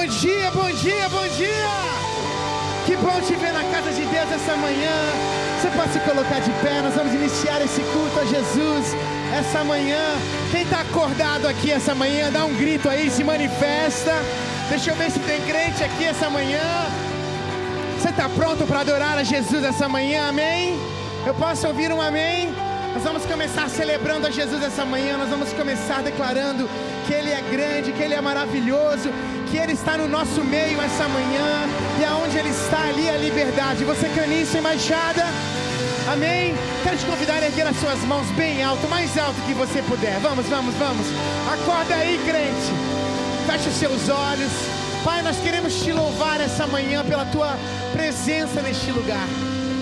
dia, bom dia, bom dia. Que bom te ver na casa de Deus essa manhã. Você pode se colocar de pé, nós vamos iniciar esse culto a Jesus essa manhã. Quem está acordado aqui essa manhã, dá um grito aí, se manifesta. Deixa eu ver se tem crente aqui essa manhã. Você está pronto para adorar a Jesus essa manhã, amém? Eu posso ouvir um amém? Nós vamos começar celebrando a Jesus essa manhã. Nós vamos começar declarando que Ele é grande, que Ele é maravilhoso, que Ele está no nosso meio essa manhã. E aonde Ele está, ali é a liberdade. Você crê nisso, embaixada? Amém? Quero te convidar a erguer as suas mãos bem alto, mais alto que você puder. Vamos, vamos, vamos. Acorda aí, crente. Feche os seus olhos. Pai, nós queremos te louvar essa manhã pela Tua presença neste lugar.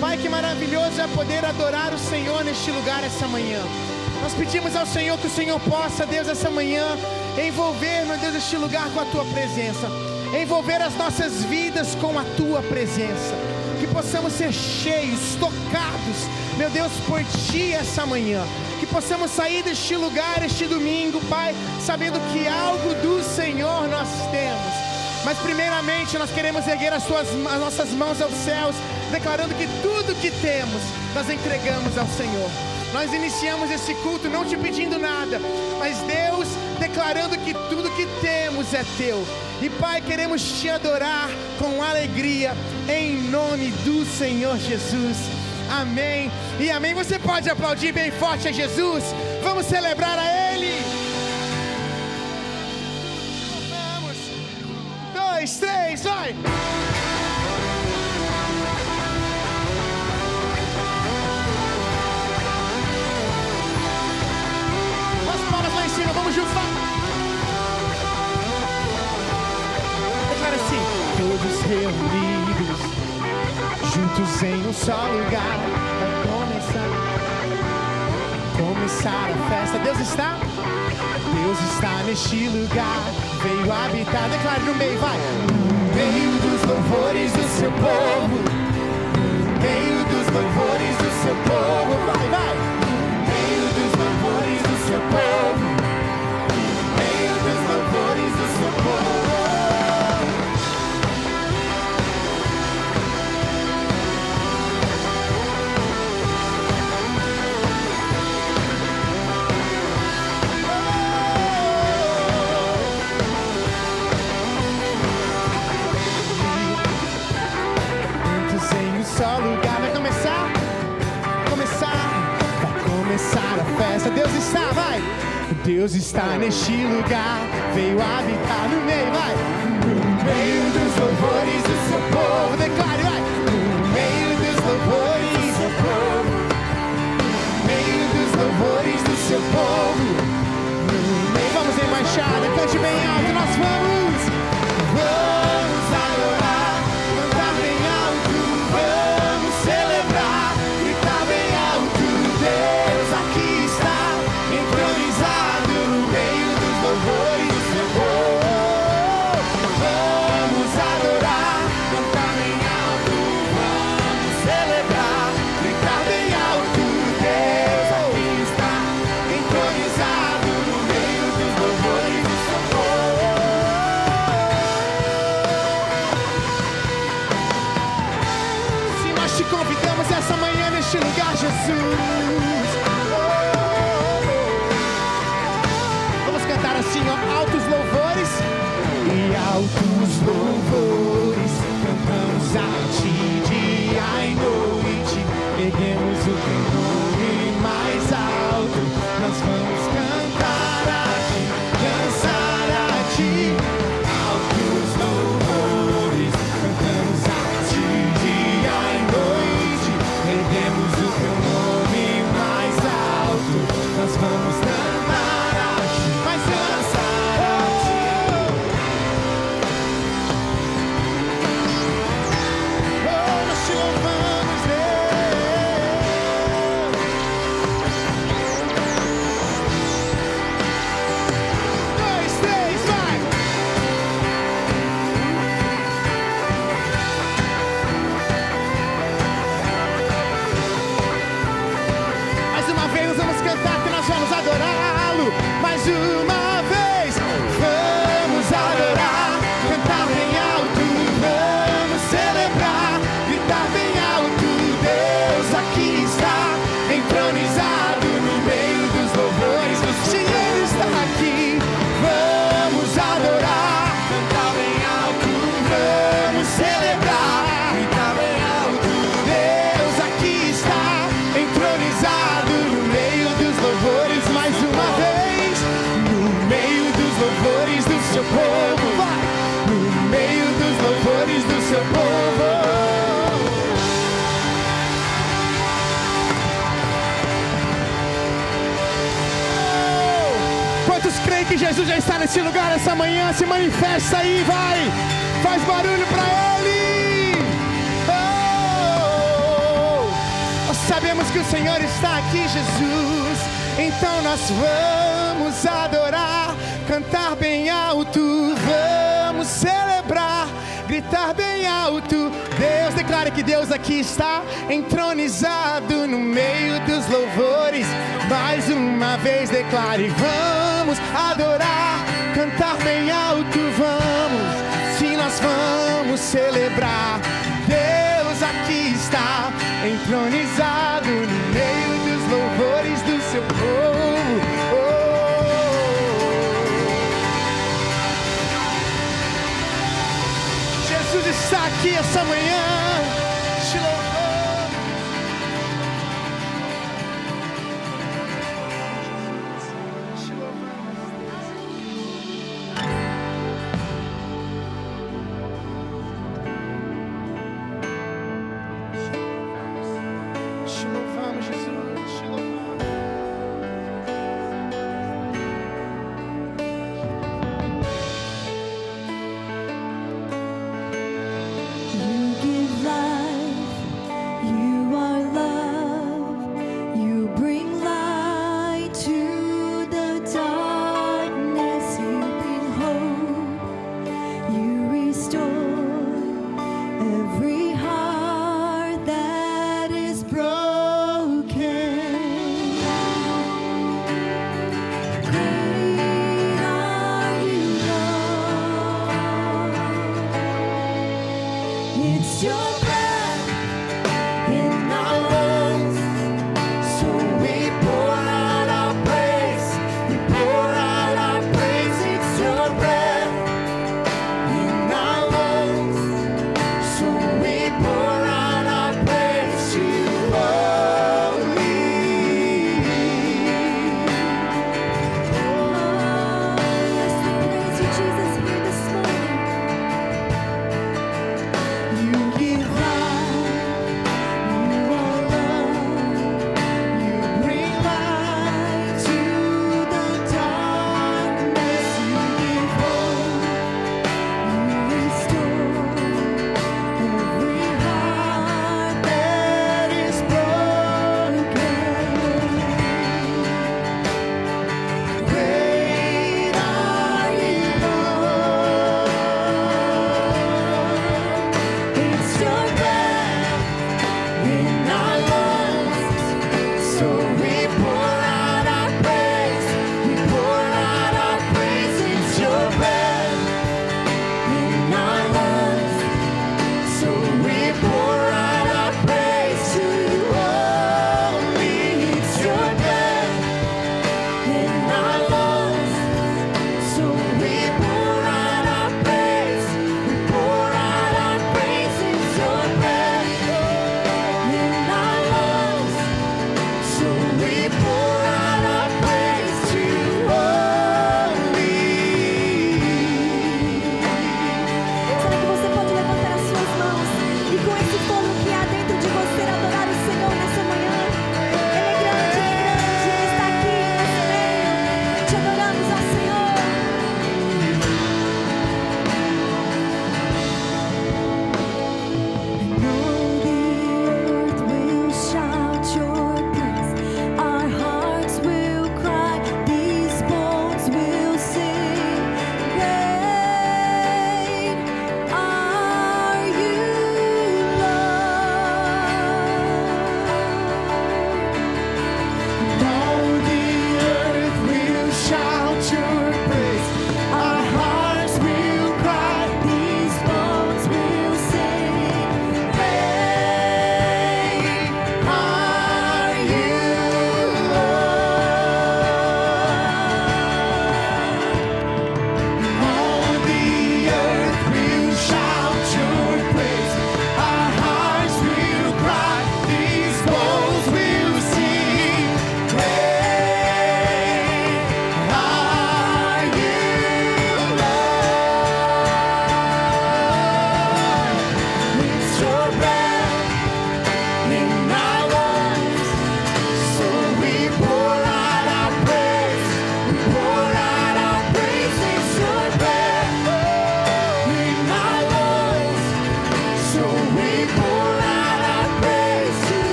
Pai, que maravilhoso é poder adorar o Senhor neste lugar essa manhã. Nós pedimos ao Senhor que o Senhor possa, Deus, essa manhã, envolver, meu Deus, este lugar com a Tua presença. Envolver as nossas vidas com a Tua presença. Que possamos ser cheios, tocados, meu Deus, por Ti essa manhã. Que possamos sair deste lugar, este domingo, Pai, sabendo que algo do Senhor nós temos. Mas primeiramente nós queremos erguer as nossas mãos aos céus, declarando que tudo que temos, nós entregamos ao Senhor. Nós iniciamos esse culto não te pedindo nada, mas Deus declarando que tudo que temos é Teu. E Pai, queremos Te adorar com alegria, em nome do Senhor Jesus. Amém e amém. Você pode aplaudir bem forte a Jesus? Vamos celebrar a Ele. 1, 2, 3, vai! As palmas lá em cima, vamos juntos, vai! Declara assim: todos reunidos, juntos em um só lugar, vai começar a festa. Deus está neste lugar, veio habitar. Declare no meio, vai. No meio dos louvores do seu povo, no meio dos louvores do seu povo, vai, vai. No meio dos louvores do seu povo, no meio dos louvores do seu povo. Só lugar, vai começar a festa. Deus está, vai. Deus está neste lugar, veio habitar no meio, vai. No meio dos louvores do seu povo, declare, vai. No meio dos louvores do seu povo, no meio dos louvores do seu povo, no meio. Vamos em marchada, cante bem alto, nós vamos. Vamos adorar, cantar bem alto, vamos celebrar, gritar bem alto. Deus aqui está, entronizado no meio dos louvores do seu povo. Vamos adorar, cantar bem alto, vamos celebrar, gritar bem alto. Deus aqui está, entronizado no meio dos louvores do seu povo. Se nós te convidamos essa manhã neste lugar, Jesus. Vamos cantar assim, ó, altos louvores. E altos louvores cantamos a Ti dia e noite. Erguemos o Teu nome mais alto. Nós vamos cantar a Ti, dançar a Ti. Altos louvores cantamos a Ti dia e noite. Erguemos o Teu nome mais alto. Nós vamos cantar a Ti, mas dançar a Ti. Oh, nós Te louvamos, Deus. Quantos creem que Jesus já está nesse lugar essa manhã? Se manifesta aí, vai! Faz barulho para Ele! Oh! Nós sabemos que o Senhor está aqui, Jesus. Então nós vamos adorar, cantar bem alto, vamos celebrar, gritar bem alto. Deus, declara que Deus aqui está entronizado no meio dos louvores. Mais uma vez declare, vamos adorar, cantar bem alto, vamos. Sim, nós vamos celebrar. Deus aqui está entronizado no meio dos louvores do seu povo. Jesus está aqui essa manhã, te louvamos. Te louvamos, Jesus, te louvamos. You give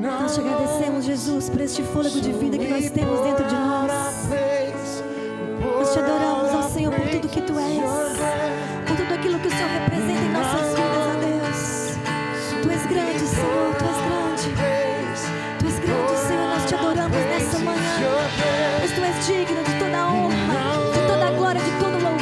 Nós te agradecemos, Jesus, por este fôlego de vida que nós temos dentro de nós. Nós te adoramos, ó Senhor, por tudo que Tu és, por tudo aquilo que o Senhor representa em nossas vidas, ó Deus. Tu és grande, Senhor, Tu és grande. Tu és grande, Senhor, nós te adoramos nessa manhã, pois Tu és digno de toda a honra, de toda a glória, de todo o louvor.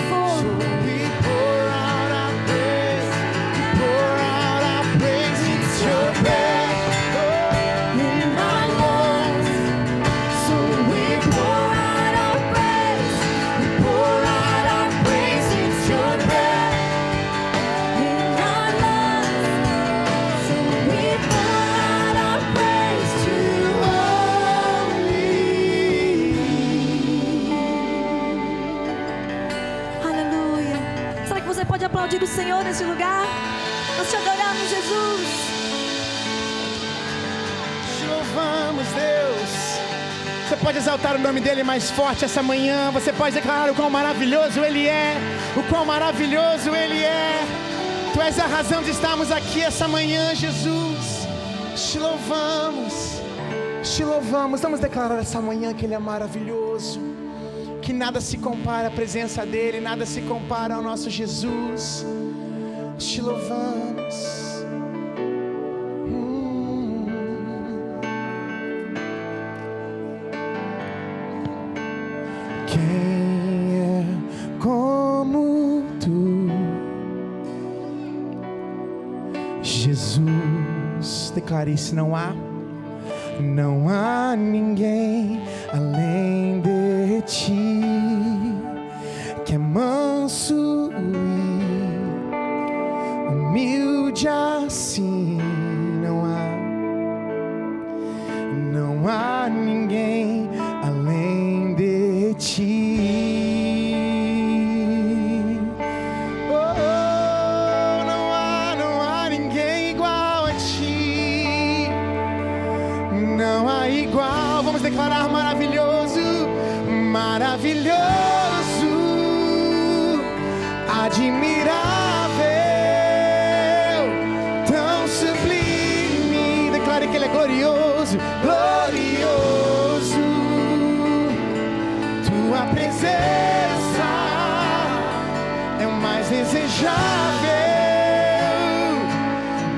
Pode aplaudir o Senhor nesse lugar. Nós te adoramos, Jesus. Te louvamos, Deus. Você pode exaltar o nome dele mais forte essa manhã. Você pode declarar o quão maravilhoso ele é. O quão maravilhoso ele é. Tu és a razão de estarmos aqui essa manhã, Jesus. Te louvamos. Te louvamos. Vamos declarar essa manhã que ele é maravilhoso, que nada se compara à presença dele, nada se compara ao nosso Jesus. Te louvamos. Quem é como Tu, Jesus? Declare isso: não há ninguém além de Ti, que é manso e humilde assim. Não há ninguém além de Ti. Oh, não há ninguém igual a Ti. Não há igual. Vamos declarar: maravilhoso, maravilhoso, admirável, tão sublime. Declare que ele é glorioso, glorioso. Tua presença é o mais desejável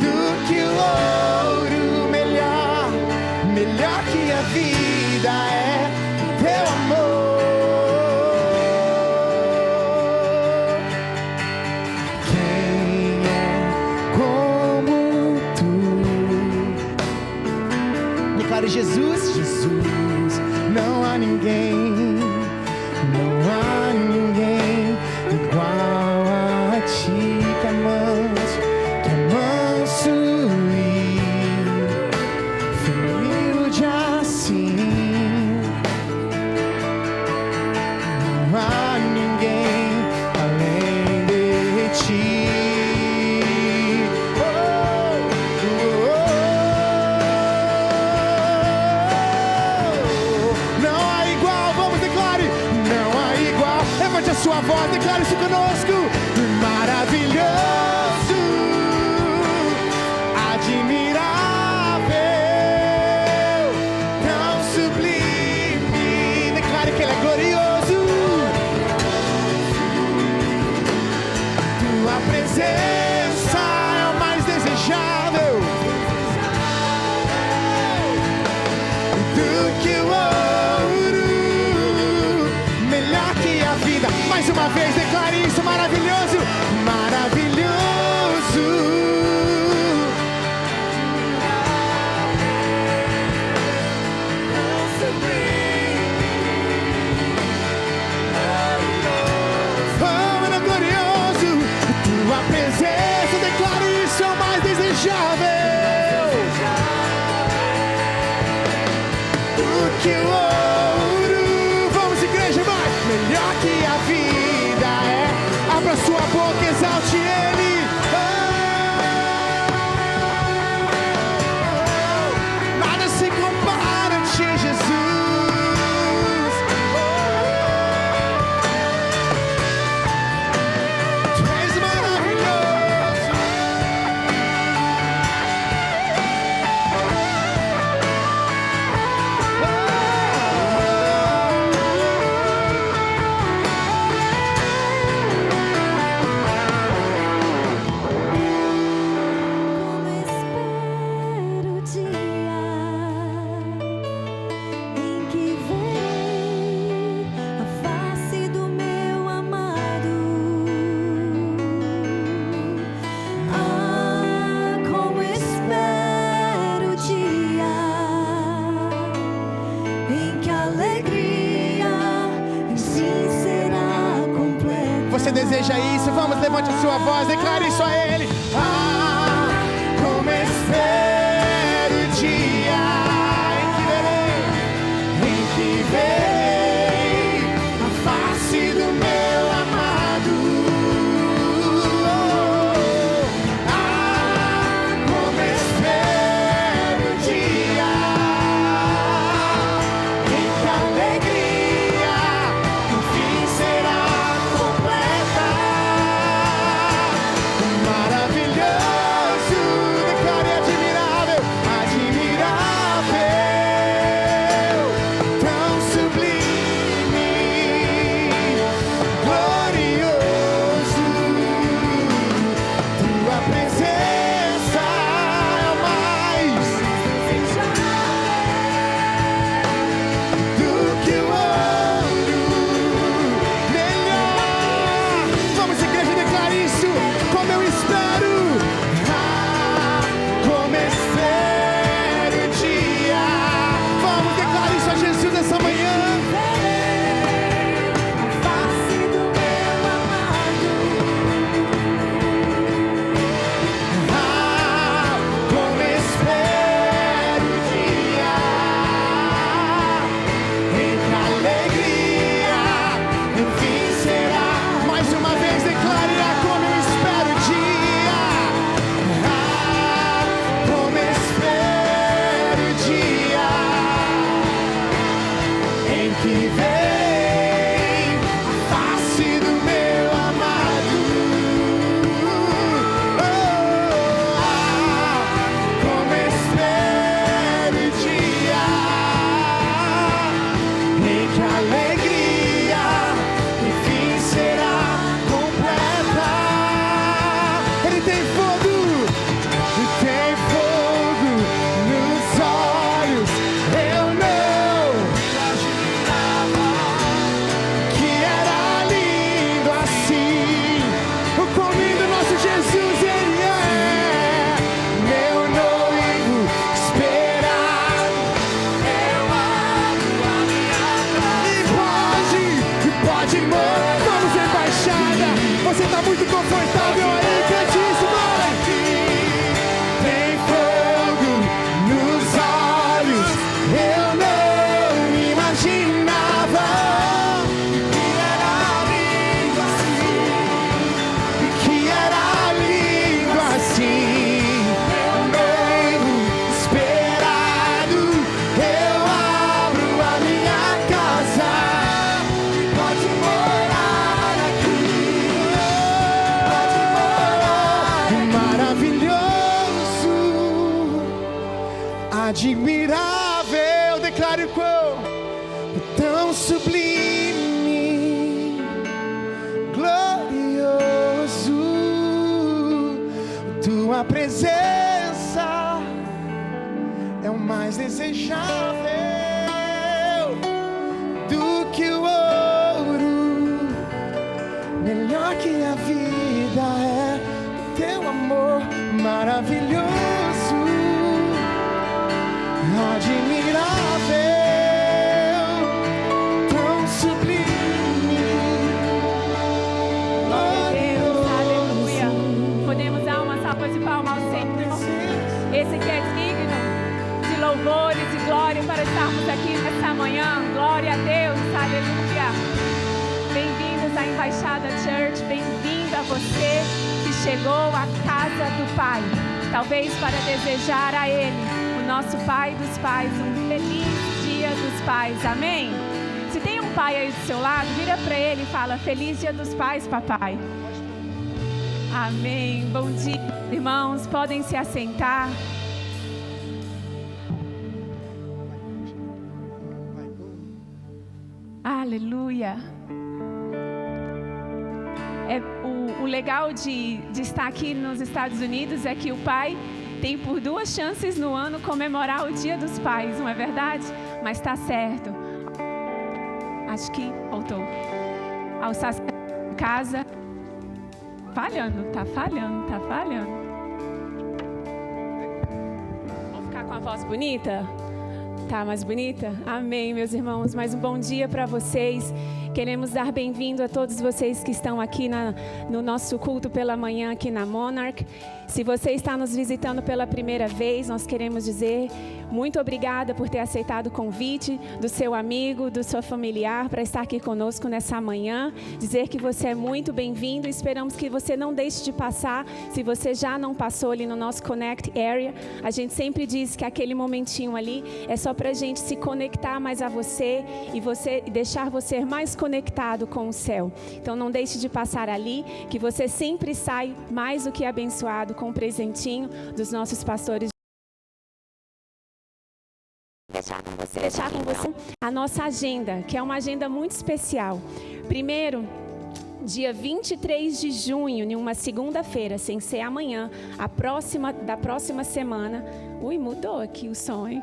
do que o ouro, melhor que a vida é Teu amor. Quem é como Tu? Declare: Jesus, Jesus, não há ninguém igual a Ti, que é manso e humilde assim. Não há ninguém além de Ti. Não há igual. Vamos, declare: não há igual. Levante a sua voz, declare isso conosco: maravilhoso, admirável, tão sublime. Declare presença é o mais desejável do que o ouro, melhor que a vida. Mais uma vez, declare isso, maravilhoso, maravilhoso. Presença, declare isso, é o mais desejável do que o ouro. Vamos, igreja, vai! Melhor que a vida é. Abra sua boca, exalte Ele. Nada se compara a Ti, Jesus. Você deseja isso? Vamos, levante a sua voz, declare isso a Ele. Como espero o dia em que verei a face do meu amado. Como espero o dia em que a alegria no fim será maravilhoso, declare admirável, admirável, tão sublime, glorioso. Tua presença é o mais do que o ouro, melhor. Vamos, igreja, declare isso. Como eu espero, como espero o dia. Vamos, declarar isso a Jesus essa manhã. A face do meu amado. Como espero o dia em que a alegria enfim será. Mais uma vez, declare como eu espero o dia. Como espero o dia em que vem a face do meu amado. Como espero o dia em que a alegria enfim será completa. Ele tem fogo nos olhos. Eu não imaginava que era lindo assim. O quão lindo nosso Jesus, Ele é. Meu noivo esperado, eu abro a minha casa. E pode, vamos, embaixada. Você está muito confortável aí, cante isso, vai. Tem fogo nos olhos. Eu não imaginava que era lindo assim. Que era lindo assim. Meu noivo esperado, eu abro a minha casa. Pode morar aqui, pode morar. Maravilhoso, admirável, declare o quão tão sublime, glorioso. amor maravilhoso, admirável, tão sublime. Deus, aleluia. Podemos dar uma salva de palmas ao Senhor. Esse que é digno de louvor e de glória para estarmos aqui nessa manhã. Glória a Deus, aleluia. Bem-vindos à Embaixada Church, bem-vindo a você que chegou à casa do Pai. Talvez para desejar a Ele, o nosso Pai dos Pais, um feliz Dia dos Pais. Amém? Se tem um pai aí do seu lado, vira para ele e fala: Feliz Dia dos Pais, papai. Amém. Bom dia, irmãos. Podem se assentar. Aleluia. O legal de estar aqui nos Estados Unidos é que o pai tem por 2 chances no ano comemorar o Dia dos Pais, não é verdade? Mas está certo. Acho que voltou. Ao sacerdote em casa. Tá falhando. Vamos ficar com a voz bonita? Tá mais bonita? Amém, meus irmãos. Mais um bom dia para vocês. Queremos dar bem-vindo a todos vocês que estão aqui no nosso culto pela manhã aqui na Monarch. Se você está nos visitando pela primeira vez, nós queremos dizer muito obrigada por ter aceitado o convite do seu amigo, do seu familiar para estar aqui conosco nessa manhã. Dizer que você é muito bem-vindo. Esperamos que você não deixe de passar. Se você já não passou ali no nosso Connect Area, a gente sempre diz que aquele momentinho ali é só para a gente se conectar mais a você e deixar você mais conectado com o céu. Então não deixe de passar ali, que você sempre sai mais do que abençoado com um presentinho dos nossos pastores. Deixar com você a nossa agenda, que é uma agenda muito especial. Primeiro, dia 23 de junho, em uma segunda-feira, sem ser amanhã, da próxima semana. Mudou aqui o som, hein?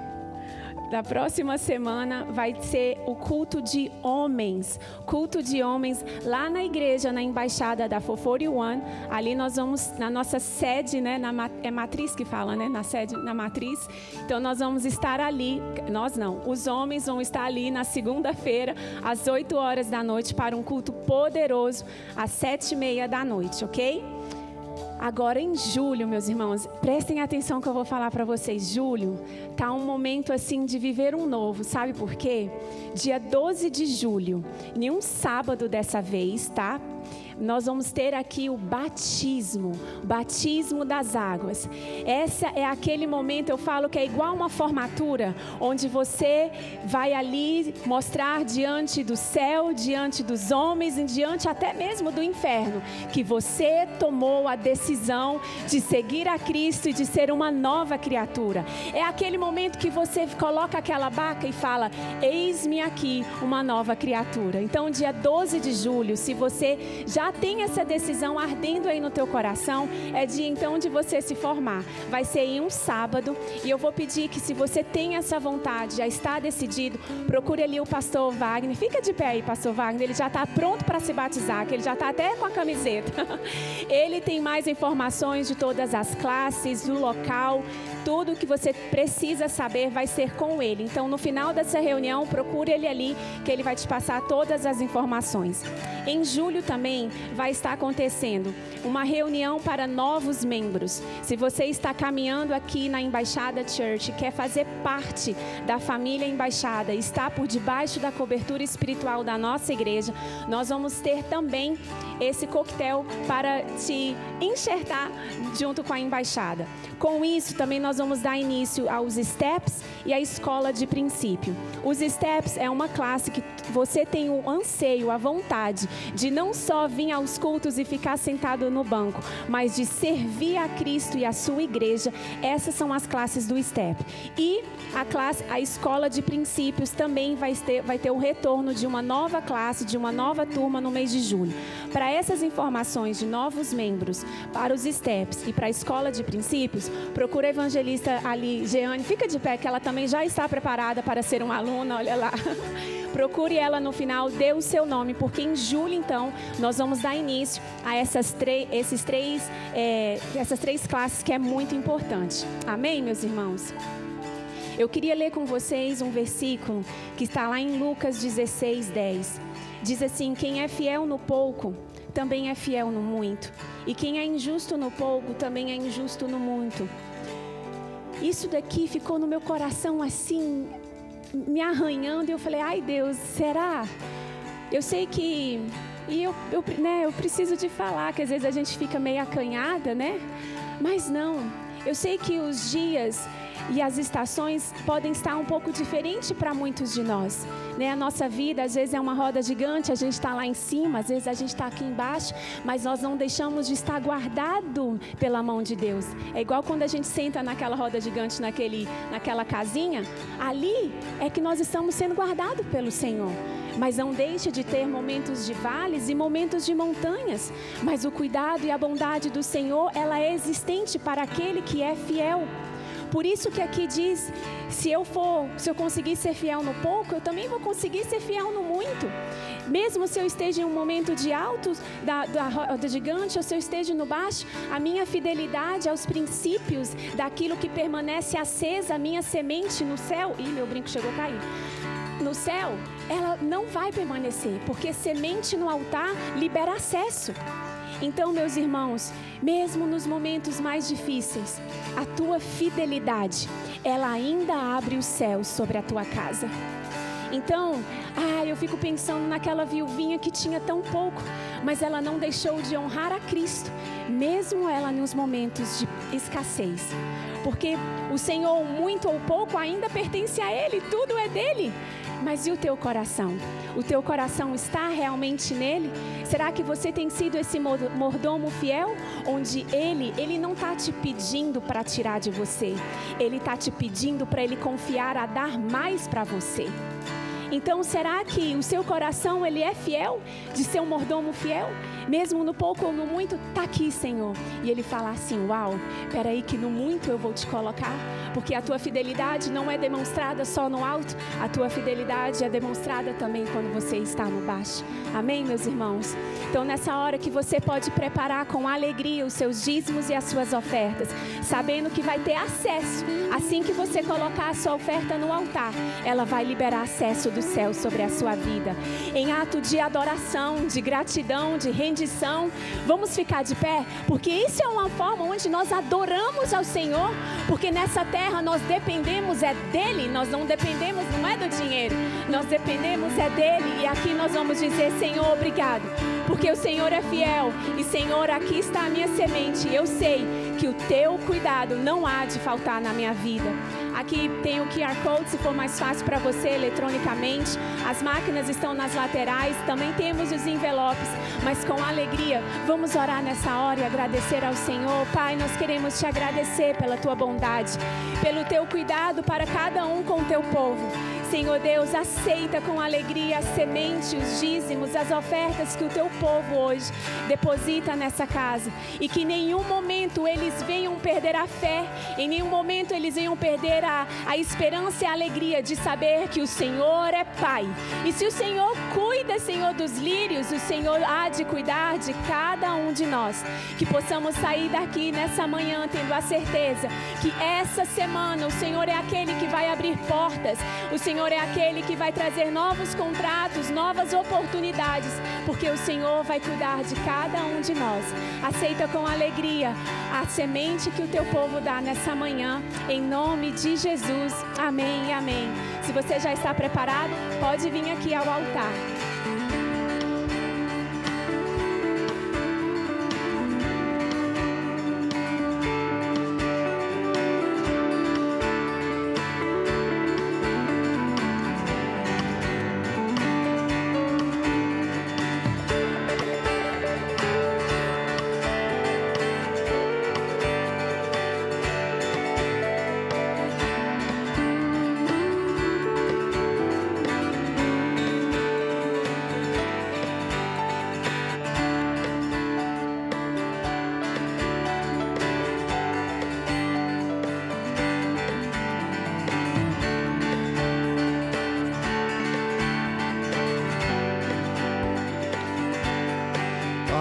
Da próxima semana vai ser o culto de homens. Culto de homens lá na igreja, na embaixada da 441. Ali nós vamos, na nossa sede, né? É matriz que fala, né? Na sede, na matriz. Então nós vamos estar ali. Nós não. Os homens vão estar ali na segunda-feira, às 8 horas da noite, para um culto poderoso, às 7:30 da noite, ok? Agora em julho, meus irmãos, prestem atenção que eu vou falar para vocês. Julho tá um momento assim de viver um novo, sabe por quê? Dia 12 de julho, em um sábado dessa vez, tá? Nós vamos ter aqui o batismo das águas. Esse é aquele momento, eu falo que é igual uma formatura, onde você vai ali mostrar diante do céu, diante dos homens e diante até mesmo do inferno, que você tomou a decisão de seguir a Cristo e de ser uma nova criatura. É aquele momento que você coloca aquela baca e fala: eis-me aqui, uma nova criatura. Então, dia 12 de julho, se você já tem essa decisão ardendo aí no teu coração, é dia então de você se formar. Vai ser em um sábado, e eu vou pedir que, se você tem essa vontade, já está decidido, procure ali o pastor Wagner. Fica de pé aí, pastor Wagner, ele já está pronto para se batizar, que ele já está até com a camiseta. Ele tem mais informações de todas as classes, do local, tudo que você precisa saber vai ser com ele. Então, no final dessa reunião, procure ele ali, que ele vai te passar todas as informações. Em julho também vai estar acontecendo uma reunião para novos membros. Se você está caminhando aqui na Embaixada Church, quer fazer parte da família Embaixada, está por debaixo da cobertura espiritual da nossa igreja, nós vamos ter também esse coquetel para te enxertar junto com a Embaixada. Com isso, também nós vamos dar início aos Steps e à Escola de Princípio. Os Steps é uma classe que você tem o anseio, a vontade de não só vir aos cultos e ficar sentado no banco, mas de servir a Cristo e a sua igreja. Essas são as classes do Step. E a Escola de Princípios também vai ter o retorno de uma nova classe, de uma nova turma no mês de julho. Para essas informações de novos membros, para os Steps e para a Escola de Princípios, procura a evangelista ali, Jeane, fica de pé, que ela também já está preparada para ser uma aluna, olha lá. procure ela no final, dê o seu nome, porque em julho, então, nós vamos dar início a essas três classes que é muito importante. Amém, meus irmãos? Eu queria ler com vocês um versículo que está lá em Lucas 16:10. Diz assim: quem é fiel no pouco, também é fiel no muito. E quem é injusto no pouco, também é injusto no muito. Isso daqui ficou no meu coração assim, me arranhando. E eu falei, ai Deus, será? Eu sei que... E eu preciso de falar, que às vezes a gente fica meio acanhada, né? Mas não, eu sei que os dias e as estações podem estar um pouco diferentes para muitos de nós, né? A nossa vida às vezes é uma roda gigante, a gente está lá em cima, às vezes a gente está aqui embaixo, mas nós não deixamos de estar guardado pela mão de Deus. É igual quando a gente senta naquela roda gigante, naquela casinha, ali é que nós estamos sendo guardados pelo Senhor. Mas não deixe de ter momentos de vales e momentos de montanhas. Mas o cuidado e a bondade do Senhor, ela é existente para aquele que é fiel. Por isso que aqui diz, se eu conseguir ser fiel no pouco, eu também vou conseguir ser fiel no muito. Mesmo se eu esteja em um momento de alto, da roda gigante, ou se eu esteja no baixo, a minha fidelidade aos princípios daquilo que permanece acesa, a minha semente no céu... Ih, meu brinco chegou a cair. No céu, ela não vai permanecer, porque semente no altar libera acesso. Então, meus irmãos, mesmo nos momentos mais difíceis, a tua fidelidade, ela ainda abre o céu sobre a tua casa. Então, eu fico pensando naquela viuvinha que tinha tão pouco, mas ela não deixou de honrar a Cristo, mesmo ela nos momentos de escassez. Porque o Senhor, muito ou pouco, ainda pertence a Ele, tudo é dele. Mas e o teu coração? O teu coração está realmente nele? Será que você tem sido esse mordomo fiel? Onde ele não está te pedindo para tirar de você. Ele está te pedindo para ele confiar a dar mais para você. Então, será que o seu coração, ele é fiel? De ser um mordomo fiel? Mesmo no pouco ou no muito, está aqui, Senhor. E ele fala assim, uau, peraí que no muito eu vou te colocar. Porque a tua fidelidade não é demonstrada só no alto. A tua fidelidade é demonstrada também quando você está no baixo. Amém, meus irmãos? Então, nessa hora que você pode preparar com alegria os seus dízimos e as suas ofertas, sabendo que vai ter acesso. Assim que você colocar a sua oferta no altar, ela vai liberar acesso do céu sobre a sua vida. Em ato de adoração, de gratidão, de rendição, vamos ficar de pé, porque isso é uma forma onde nós adoramos ao Senhor, porque nessa terra nós dependemos dele, nós não dependemos, não é do dinheiro, nós dependemos dele. E aqui nós vamos dizer, Senhor, obrigado, porque o Senhor é fiel, e Senhor, aqui está a minha semente, eu sei que o teu cuidado não há de faltar na minha vida. Aqui tem o QR Code, se for mais fácil para você, eletronicamente. As máquinas estão nas laterais, também temos os envelopes. Mas com alegria, vamos orar nessa hora e agradecer ao Senhor. Pai, nós queremos te agradecer pela tua bondade, pelo teu cuidado para cada um com o teu povo. Senhor Deus, aceita com alegria a semente, os dízimos, as ofertas que o teu povo hoje deposita nessa casa. E que em nenhum momento eles venham perder a fé, em nenhum momento eles venham perder a esperança e a alegria de saber que o Senhor é Pai. E se o Senhor cuida, Senhor, dos lírios, o Senhor há de cuidar de cada um de nós. Que possamos sair daqui nessa manhã tendo a certeza que essa semana o Senhor é aquele que vai abrir portas, o Senhor é aquele que vai trazer novos contratos, novas oportunidades, porque o Senhor vai cuidar de cada um de nós. Aceita com alegria a semente que o teu povo dá nessa manhã, em nome de Jesus. Amém e amém. Se você já está preparado, pode vir aqui ao altar.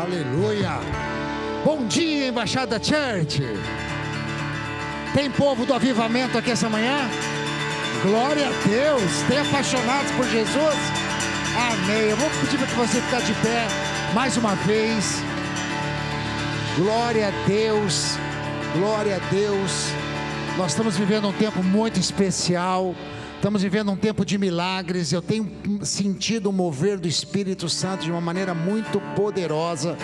Aleluia. Bom dia, Embaixada Church. Tem povo do avivamento aqui essa manhã? Glória a Deus. Tem apaixonados por Jesus? Amém. Eu vou pedir para você ficar de pé mais uma vez. Glória a Deus. Glória a Deus. Nós estamos vivendo um tempo muito especial. Estamos vivendo um tempo de milagres. Eu tenho sentido o mover do Espírito Santo de uma maneira muito poderosa.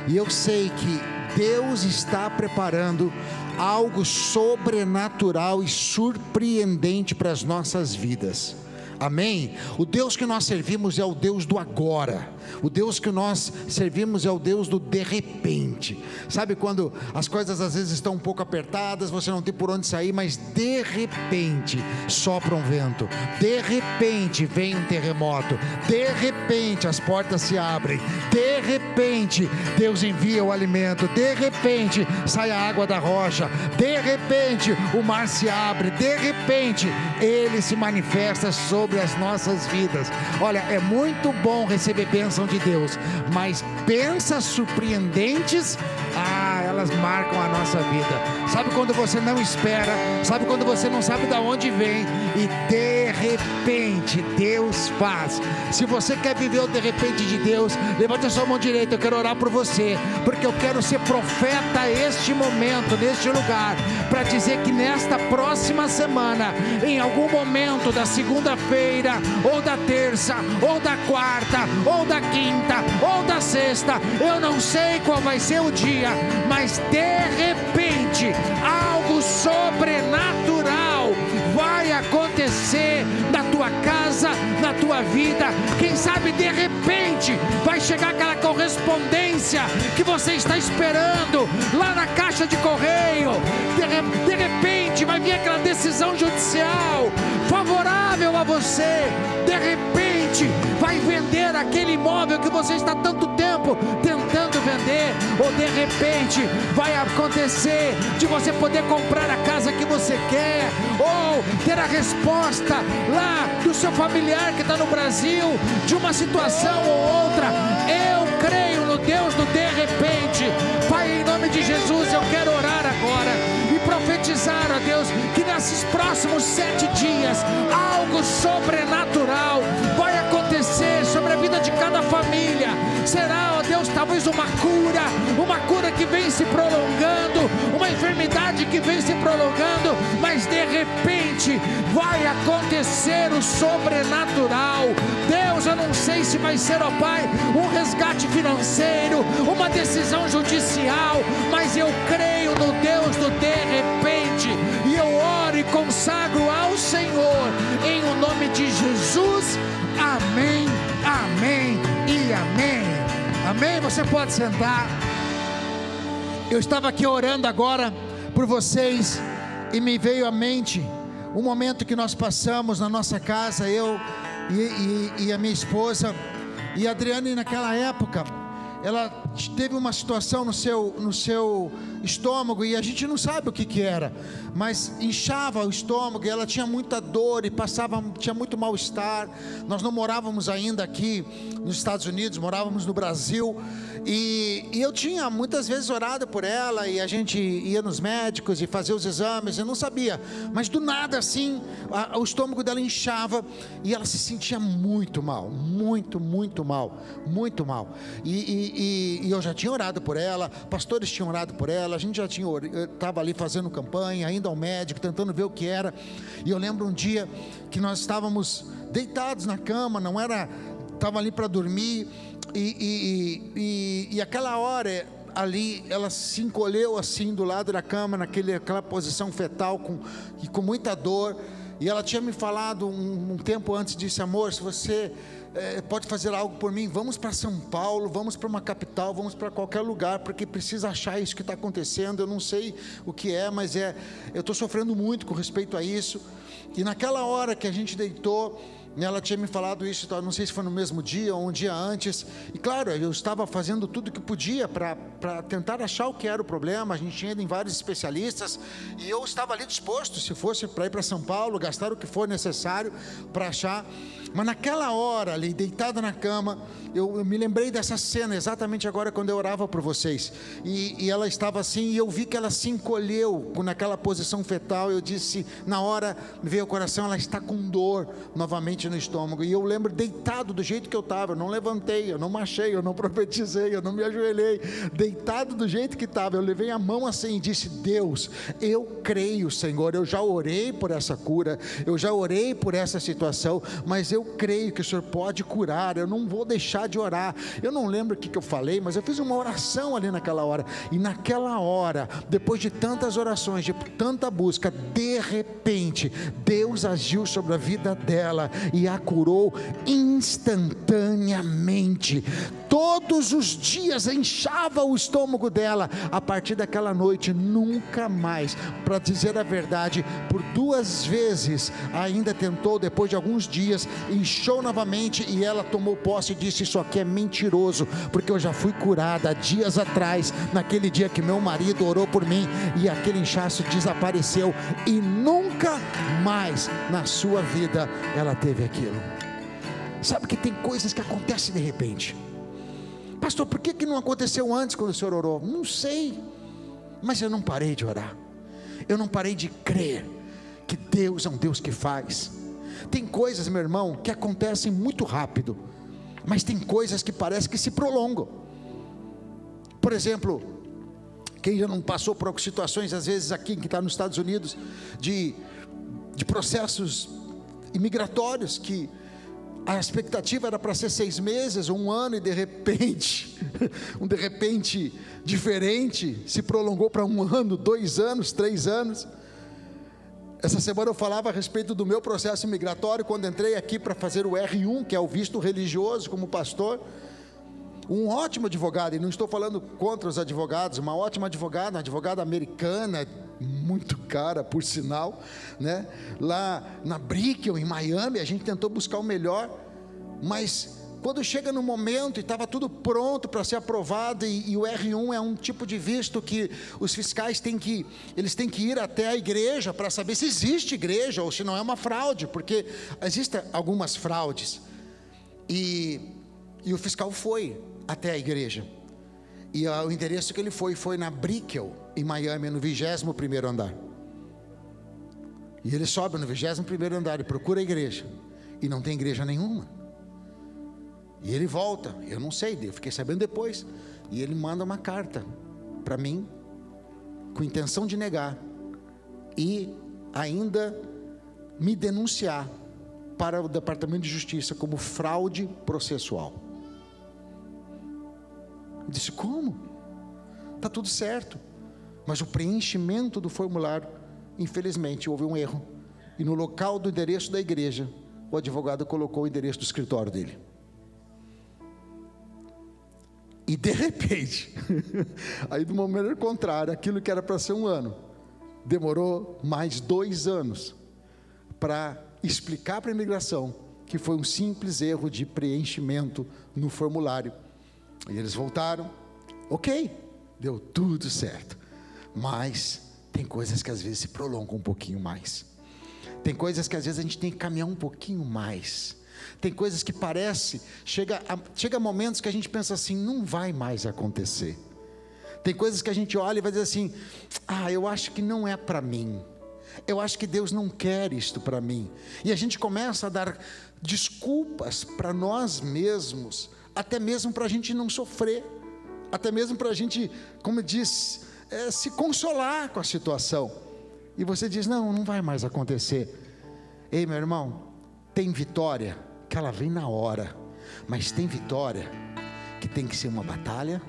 E eu sei que Deus está preparando algo sobrenatural e surpreendente para as nossas vidas. Amém? O Deus que nós servimos é o Deus do agora. O Deus que nós servimos é o Deus do de repente. Sabe quando as coisas às vezes estão um pouco apertadas, você não tem por onde sair, mas de repente sopra um vento, de repente vem um terremoto, de repente as portas se abrem, de repente Deus envia o alimento, de repente sai a água da rocha, de repente o mar se abre, de repente Ele se manifesta sobre as nossas vidas. Olha, é muito bom receber bênção de Deus, mas bênçãos surpreendentes, elas marcam a nossa vida. Sabe quando você não espera, sabe quando você não sabe de onde vem e de repente Deus faz. Se você quer viver o de repente de Deus, levante a sua mão direita. Eu quero orar por você, porque eu quero ser profeta este momento, neste lugar, para dizer que nesta próxima semana, em algum momento da segunda-feira, ou da terça, ou da quarta, ou da quinta, ou da sexta, eu não sei qual vai ser o dia, mas de repente algo sobrenatural vai acontecer na tua casa, na tua vida. Quem sabe de repente vai chegar aquela correspondência que você está esperando lá na caixa de correio. De repente vai vir aquela decisão judicial favorável a você. De repente vai vender aquele imóvel que você está tanto tempo tentando vender, ou de repente vai acontecer de você poder comprar a casa que você quer, ou ter a resposta lá do seu familiar que está no Brasil, de uma situação ou outra. Eu creio no Deus do de repente. Pai, em nome de Jesus, eu quero orar agora e profetizar a Deus que nesses próximos 7 dias algo sobrenatural vai acontecer sobre a vida de cada família. Será, ó Deus, talvez uma cura que vem se prolongando, uma enfermidade que vem se prolongando, mas de repente vai acontecer o sobrenatural. Deus, eu não sei se vai ser, ó Pai, um resgate financeiro, uma decisão judicial, mas eu creio no Deus do de repente, e eu oro e consagro ao Senhor, em o nome de Jesus. Amém, amém e amém. Amém, você pode sentar. Eu estava aqui orando agora por vocês e me veio à mente um momento que nós passamos na nossa casa, eu e a minha esposa. E a Adriane, naquela época, ela teve uma situação no seu estômago, e a gente não sabe o que era, mas inchava o estômago, e ela tinha muita dor e tinha muito mal-estar. Nós não morávamos ainda aqui nos Estados Unidos, morávamos no Brasil, e eu tinha muitas vezes orado por ela, e a gente ia nos médicos e fazia os exames, eu não sabia, mas do nada assim, o estômago dela inchava, e ela se sentia muito mal, muito mal, e eu já tinha orado por ela, pastores tinham orado por ela, a gente já estava ali fazendo campanha, indo ao médico, tentando ver o que era. E eu lembro um dia que nós estávamos deitados na cama, estava ali para dormir, e aquela hora ali, ela se encolheu assim do lado da cama, naquela posição fetal, com muita dor. E ela tinha me falado um tempo antes, disse: amor, se você pode fazer algo por mim, vamos para São Paulo, vamos para uma capital, vamos para qualquer lugar, porque precisa achar isso que está acontecendo. Eu não sei o que é, mas eu estou sofrendo muito com respeito a isso. E naquela hora que a gente deitou, ela tinha me falado isso, não sei se foi no mesmo dia ou um dia antes, e claro, eu estava fazendo tudo o que podia para tentar achar o que era o problema. A gente tinha ido em vários especialistas, e eu estava ali disposto, se fosse para ir para São Paulo, gastar o que for necessário para achar. Mas naquela hora ali, deitada na cama, eu me lembrei dessa cena exatamente agora quando eu orava por vocês. E ela estava assim, e eu vi que ela se encolheu naquela posição fetal. Eu disse, na hora veio o coração, ela está com dor novamente no estômago. E eu lembro deitado do jeito que eu estava, eu não levantei, eu não marchei, eu não profetizei, eu não me ajoelhei. Deitado do jeito que estava, eu levei a mão assim e disse: Deus, eu creio, Senhor, eu já orei por essa cura, eu já orei por essa situação, mas eu creio que o Senhor pode curar, eu não vou deixar de orar. Eu não lembro o que eu falei, mas eu fiz uma oração ali naquela hora, e naquela hora, depois de tantas orações, de tanta busca, de repente, Deus agiu sobre a vida dela, e a curou instantaneamente. Todos os dias inchava o estômago dela. A partir daquela noite, nunca mais, para dizer a verdade, por 2 vezes ainda tentou, depois de alguns dias, inchou novamente, e ela tomou posse e disse: isso aqui é mentiroso, porque eu já fui curada dias atrás, naquele dia que meu marido orou por mim, e aquele inchaço desapareceu, e nunca mais na sua vida ela teve aquilo. Sabe que tem coisas que acontecem de repente. Pastor, por que não aconteceu antes quando o senhor orou? Não sei, mas eu não parei de orar, eu não parei de crer que Deus é um Deus que faz. Tem coisas, meu irmão, que acontecem muito rápido, mas tem coisas que parece que se prolongam. Por exemplo, quem já não passou por situações, às vezes aqui que está nos Estados Unidos, de processos imigratórios, que a expectativa era para ser 6 meses, 1 ano, e de repente diferente, se prolongou para 1 ano, 2 anos, 3 anos. Essa semana eu falava a respeito do meu processo imigratório, quando entrei aqui para fazer o R1, que é o visto religioso, como pastor. Um ótimo advogado, e não estou falando contra os advogados, uma ótima advogada, uma advogada americana, muito cara, por sinal, né? Lá na Brickell, em Miami, a gente tentou buscar o melhor, mas quando chega no momento e estava tudo pronto para ser aprovado, e o R1 é um tipo de visto que os fiscais têm que ir até a igreja para saber se existe igreja ou se não é uma fraude, porque existem algumas fraudes, e o fiscal foi até a igreja, e o endereço que ele foi na Brickell, em Miami, no 21º andar, e ele sobe no 21º andar e procura a igreja, e não tem igreja nenhuma, e ele volta, eu não sei, eu fiquei sabendo depois, e ele manda uma carta para mim, com intenção de negar, e ainda me denunciar para o Departamento de Justiça como fraude processual. Eu disse: como? Está tudo certo, mas o preenchimento do formulário, infelizmente houve um erro, e no local do endereço da igreja, o advogado colocou o endereço do escritório dele. E de repente, aí do momento contrário, aquilo que era para ser 1 ano, demorou mais 2 anos, para explicar para a imigração que foi um simples erro de preenchimento no formulário. E eles voltaram, ok, deu tudo certo, mas tem coisas que às vezes se prolongam um pouquinho mais, tem coisas que às vezes a gente tem que caminhar um pouquinho mais, tem coisas que parece, chega momentos que a gente pensa assim, não vai mais acontecer. Tem coisas que a gente olha e vai dizer assim: eu acho que não é para mim, eu acho que Deus não quer isto para mim, e a gente começa a dar desculpas para nós mesmos, até mesmo para a gente não sofrer, até mesmo para a gente, como diz, se consolar com a situação, e você diz: não vai mais acontecer. Ei, meu irmão, tem vitória que ela vem na hora, mas tem vitória que tem que ser uma batalha,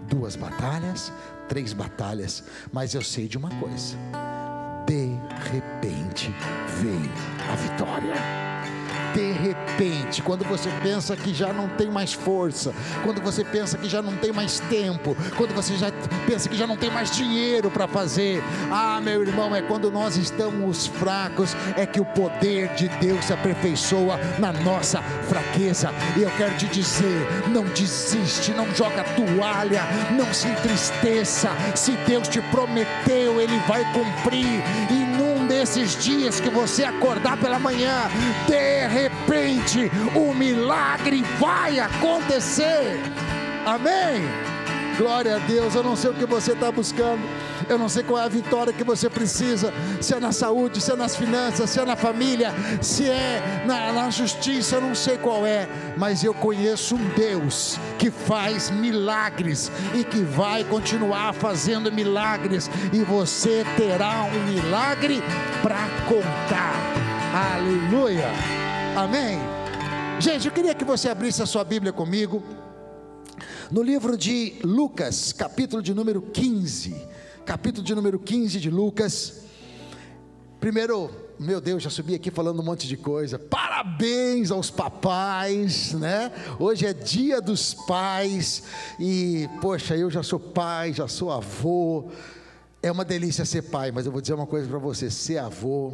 2 batalhas, 3 batalhas, mas eu sei de uma coisa: de repente vem a vitória. De repente, quando você pensa que já não tem mais força, quando você pensa que já não tem mais tempo, quando você já pensa que já não tem mais dinheiro para fazer, meu irmão, é quando nós estamos fracos, é que o poder de Deus se aperfeiçoa na nossa fraqueza. E eu quero te dizer, não desiste, não joga toalha, não se entristeça. Se Deus te prometeu, Ele vai cumprir, e num esses dias que você acordar pela manhã, de repente, o milagre vai acontecer. Amém? Glória a Deus. Eu não sei o que você está buscando, eu não sei qual é a vitória que você precisa, se é na saúde, se é nas finanças, se é na família, se é na justiça, eu não sei qual é, mas eu conheço um Deus que faz milagres e que vai continuar fazendo milagres, e você terá um milagre para contar. Aleluia, amém? Gente, eu queria que você abrisse a sua Bíblia comigo no livro de Lucas, capítulo de número 15. Capítulo de número 15 de Lucas. Primeiro, meu Deus, já subi aqui falando um monte de coisa. Parabéns aos papais, né? Hoje é dia dos pais. E, poxa, eu já sou pai, já sou avô. É uma delícia ser pai, mas eu vou dizer uma coisa para você: ser avô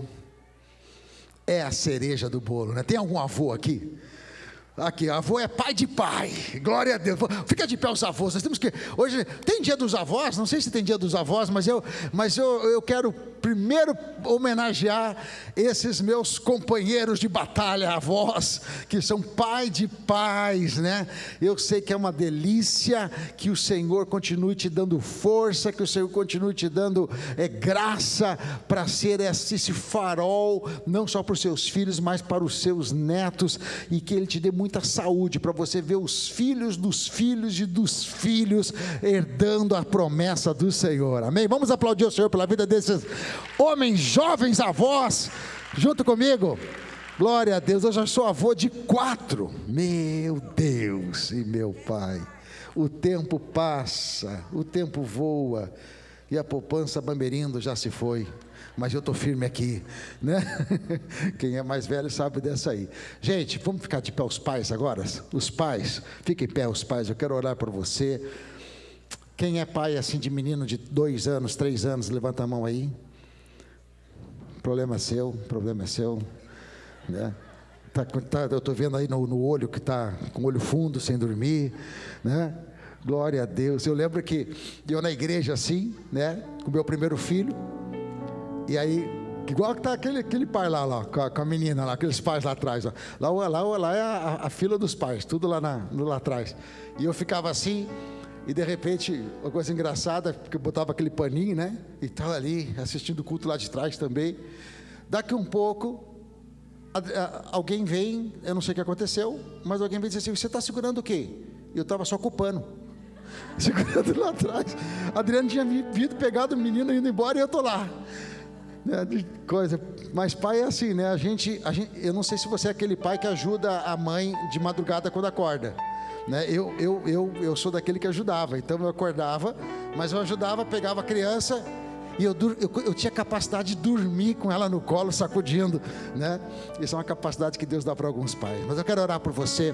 é a cereja do bolo, né? Tem algum avô aqui? Aqui, avô é pai de pai, glória a Deus. Fica de pé os avós. Nós temos que, hoje tem dia dos avós, não sei se tem dia dos avós, mas eu quero primeiro homenagear esses meus companheiros de batalha, avós, que são pai de pais, né? Eu sei que é uma delícia, que o Senhor continue te dando força, que o Senhor continue te dando graça para ser esse farol, não só para os seus filhos, mas para os seus netos, e que Ele te dê muita saúde para você ver os filhos dos filhos e dos filhos herdando a promessa do Senhor. Amém? Vamos aplaudir o Senhor pela vida desses homens jovens avós junto comigo. Glória a Deus. Eu já sou avô de 4. Meu Deus e meu Pai, o tempo passa, o tempo voa, e a poupança Bamberindo já se foi, mas eu estou firme aqui, né? Quem é mais velho sabe dessa aí. Gente, vamos ficar de pé os pais agora? Os pais, fiquem em pé os pais, eu quero orar por você. Quem é pai assim de menino de 2 anos, 3 anos, levanta a mão aí. Problema é seu, né? Eu estou vendo aí no olho que está com o olho fundo, sem dormir, né? Glória a Deus. Eu lembro que eu na igreja assim, né? Com o meu primeiro filho. E aí, igual que está aquele pai lá com a menina lá, aqueles pais lá atrás, ó. Lá é a fila dos pais, tudo lá atrás. E eu ficava assim, e de repente, uma coisa engraçada, porque eu botava aquele paninho, né? E estava ali, assistindo o culto lá de trás também. Daqui um pouco, alguém vem, eu não sei o que aconteceu, mas alguém vem dizer assim: você está segurando o quê? E eu estava só com o pano, segurando lá atrás. Adriano tinha vindo, pegado o menino, indo embora, e eu estou lá. Coisa, mas pai é assim, né? A gente, eu não sei se você é aquele pai que ajuda a mãe de madrugada quando acorda, né? Eu sou daquele que ajudava, então eu acordava, mas eu ajudava, pegava a criança, e eu tinha capacidade de dormir com ela no colo, sacudindo, né? Isso é uma capacidade que Deus dá para alguns pais. Mas eu quero orar por você,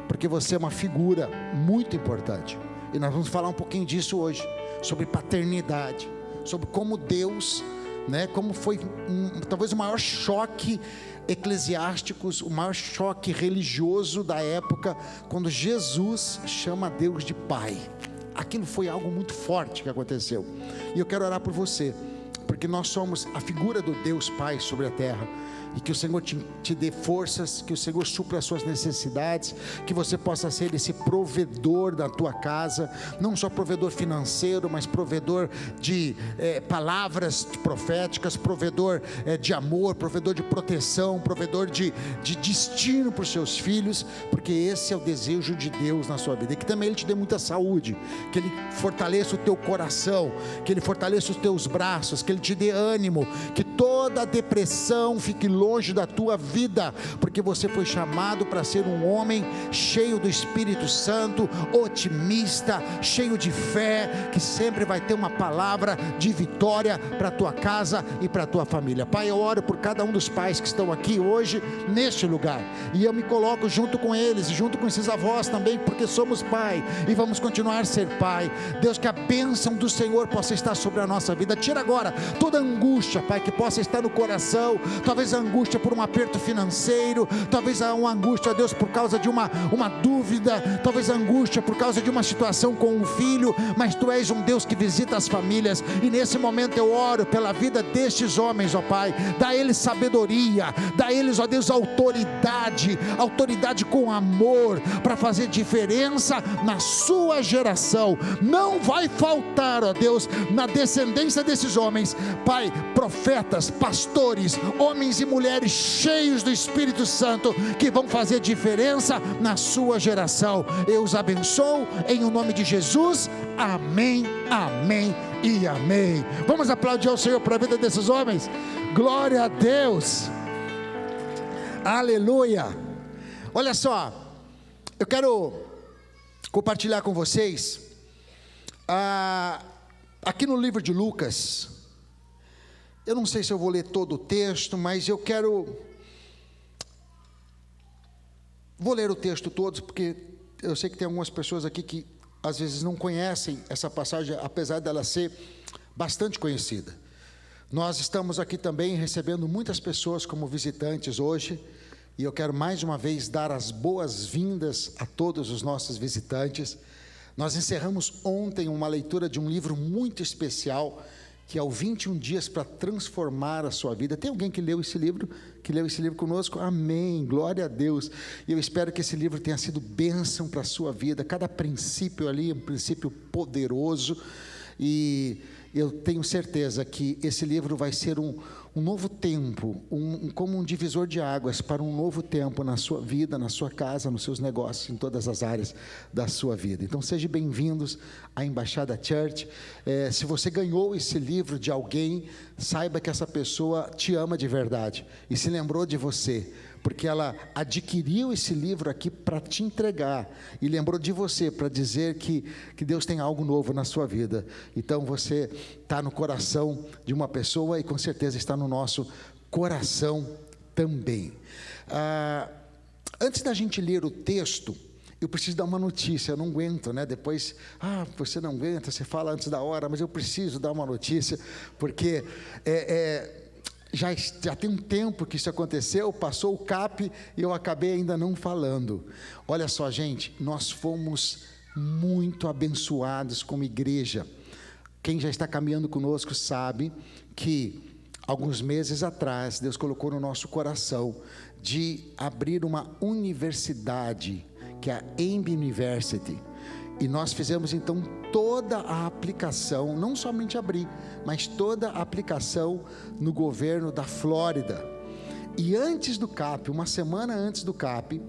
porque você é uma figura muito importante, e nós vamos falar um pouquinho disso hoje, sobre paternidade, sobre como Deus, né, como foi talvez o maior choque eclesiástico, o maior choque religioso da época, quando Jesus chama Deus de Pai. Aquilo foi algo muito forte que aconteceu, e eu quero orar por você, porque nós somos a figura do Deus Pai sobre a terra, e que o Senhor te dê forças, que o Senhor supra as suas necessidades, que você possa ser esse provedor da tua casa, não só provedor financeiro, mas provedor de palavras proféticas, provedor de amor, provedor de proteção, provedor de destino para os seus filhos, porque esse é o desejo de Deus na sua vida, e que também Ele te dê muita saúde, que Ele fortaleça o teu coração, que Ele fortaleça os teus braços, que Ele te dê ânimo, que toda depressão fique longe da tua vida, porque você foi chamado para ser um homem cheio do Espírito Santo, otimista, cheio de fé, que sempre vai ter uma palavra de vitória para a tua casa e para a tua família. Pai, eu oro por cada um dos pais que estão aqui hoje, neste lugar, e eu me coloco junto com eles, junto com esses avós também, porque somos pai, e vamos continuar a ser pai. Deus, que a bênção do Senhor possa estar sobre a nossa vida. Tira agora toda angústia, Pai, que possa estar no coração, talvez a angústia angústia por um aperto financeiro, talvez uma angústia, ó Deus, por causa de uma dúvida, talvez angústia por causa de uma situação com um filho, mas Tu és um Deus que visita as famílias, e nesse momento eu oro pela vida destes homens, ó Pai, dá a eles sabedoria, dá a eles, ó Deus, autoridade com amor, para fazer diferença na sua geração. Não vai faltar, ó Deus, na descendência desses homens, Pai, profetas, pastores, homens e mulheres cheios do Espírito Santo, que vão fazer diferença na sua geração. Eu os abençoo em o nome de Jesus. Amém, amém e amém. Vamos aplaudir ao Senhor para a vida desses homens. Glória a Deus. Aleluia. Olha só, eu quero compartilhar com vocês aqui no livro de Lucas. Eu não sei se eu vou ler todo o texto, mas eu vou ler o texto todo, porque eu sei que tem algumas pessoas aqui que às vezes não conhecem essa passagem, apesar dela ser bastante conhecida. Nós estamos aqui também recebendo muitas pessoas como visitantes hoje, e eu quero mais uma vez dar as boas-vindas a todos os nossos visitantes. Nós encerramos ontem uma leitura de um livro muito especial, que é o 21 Dias para Transformar a Sua Vida. Tem alguém que leu esse livro conosco? Amém, glória a Deus. E eu espero que esse livro tenha sido bênção para a sua vida. Cada princípio ali é um princípio poderoso, e eu tenho certeza que esse livro vai ser um novo tempo, como um divisor de águas para um novo tempo na sua vida, na sua casa, nos seus negócios, em todas as áreas da sua vida. Então sejam bem-vindos à Embaixada Church. Se você ganhou esse livro de alguém, saiba que essa pessoa te ama de verdade e se lembrou de você, porque ela adquiriu esse livro aqui para te entregar, e lembrou de você para dizer que Deus tem algo novo na sua vida. Então você está no coração de uma pessoa, e com certeza está no nosso coração também. Antes da gente ler o texto, eu preciso dar uma notícia. Eu não aguento, né? Depois, você não aguenta, você fala antes da hora, mas eu preciso dar uma notícia, porque já tem um tempo que isso aconteceu, passou o CAP e eu acabei ainda não falando. Olha só, gente, nós fomos muito abençoados como igreja. Quem já está caminhando conosco sabe que alguns meses atrás Deus colocou no nosso coração de abrir uma universidade, que é a AMB University. E nós fizemos então toda a aplicação, não somente abrir, mas toda a aplicação no governo da Flórida. E antes do CAP, uma semana antes do CAP,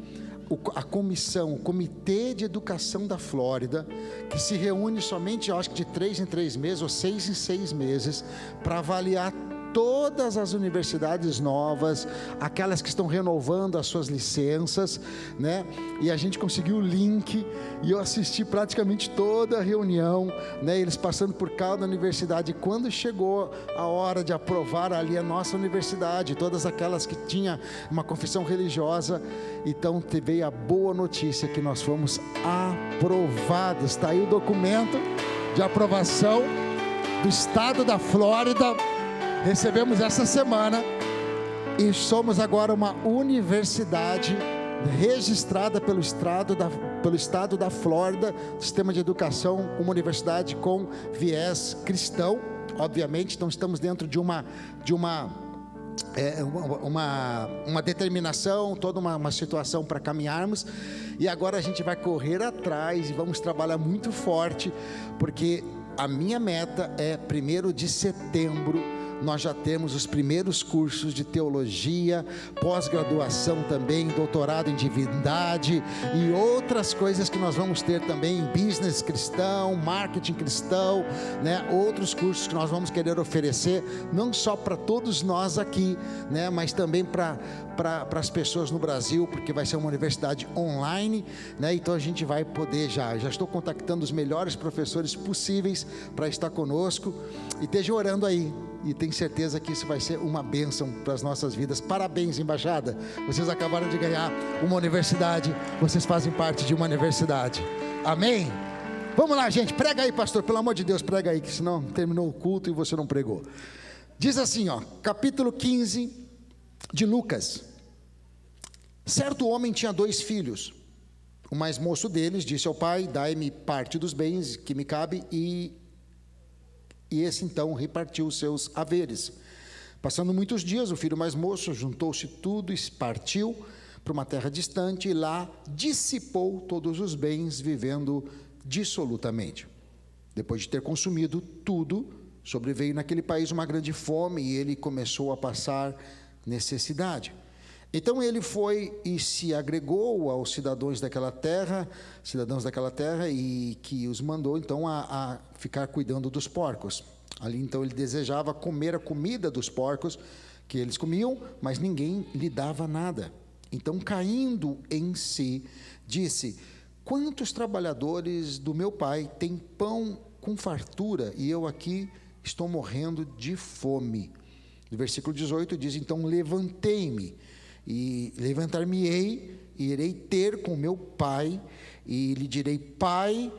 a comissão, o Comitê de Educação da Flórida, que se reúne somente, eu acho que de 3 em 3 meses, ou 6 em 6 meses, para avaliar todas as universidades novas, aquelas que estão renovando as suas licenças, né? E a gente conseguiu o link, e eu assisti praticamente toda a reunião, né? Eles passando por cada universidade. E quando chegou a hora de aprovar ali a nossa universidade, todas aquelas que tinham uma confissão religiosa, então veio a boa notícia que nós fomos aprovados. Está aí o documento de aprovação do estado da Flórida. Recebemos essa semana, e somos agora uma universidade registrada pelo estado da Flórida, sistema de educação, uma universidade com viés cristão, obviamente. Então estamos dentro de uma determinação, toda uma situação para caminharmos, e agora a gente vai correr atrás e vamos trabalhar muito forte, porque a minha meta é 1º de setembro, nós já temos os primeiros cursos de teologia, pós-graduação também, doutorado em divindade e outras coisas que nós vamos ter também, em business cristão, marketing cristão, né? Outros cursos que nós vamos querer oferecer, não só para todos nós aqui, né? Mas também para as pessoas no Brasil, porque vai ser uma universidade online, né? Então a gente vai poder, já estou contactando os melhores professores possíveis para estar conosco, e esteja orando aí, e tenho certeza que isso vai ser uma bênção para as nossas vidas. Parabéns, embaixada, vocês acabaram de ganhar uma universidade, vocês fazem parte de uma universidade, amém? Vamos lá, gente, prega aí, pastor, pelo amor de Deus, prega aí, que senão terminou o culto e você não pregou. Diz assim, capítulo 15, de Lucas. Certo homem tinha 2 filhos. O mais moço deles disse ao pai: dai-me parte dos bens que me cabe, e esse então repartiu os seus haveres. Passando muitos dias, o filho mais moço juntou-se tudo e partiu para uma terra distante, e lá dissipou todos os bens, vivendo dissolutamente. Depois de ter consumido tudo, sobreveio naquele país uma grande fome, e ele começou a passar necessidade. Então ele foi e se agregou aos cidadãos daquela terra, e que os mandou então a ficar cuidando dos porcos. Ali então ele desejava comer a comida dos porcos que eles comiam, mas ninguém lhe dava nada. Então, caindo em si, disse: quantos trabalhadores do meu pai têm pão com fartura, e eu aqui estou morrendo de fome. No versículo 18 diz: então levantei-me, e levantar-me-ei, e irei ter com meu pai, e lhe direi: pai,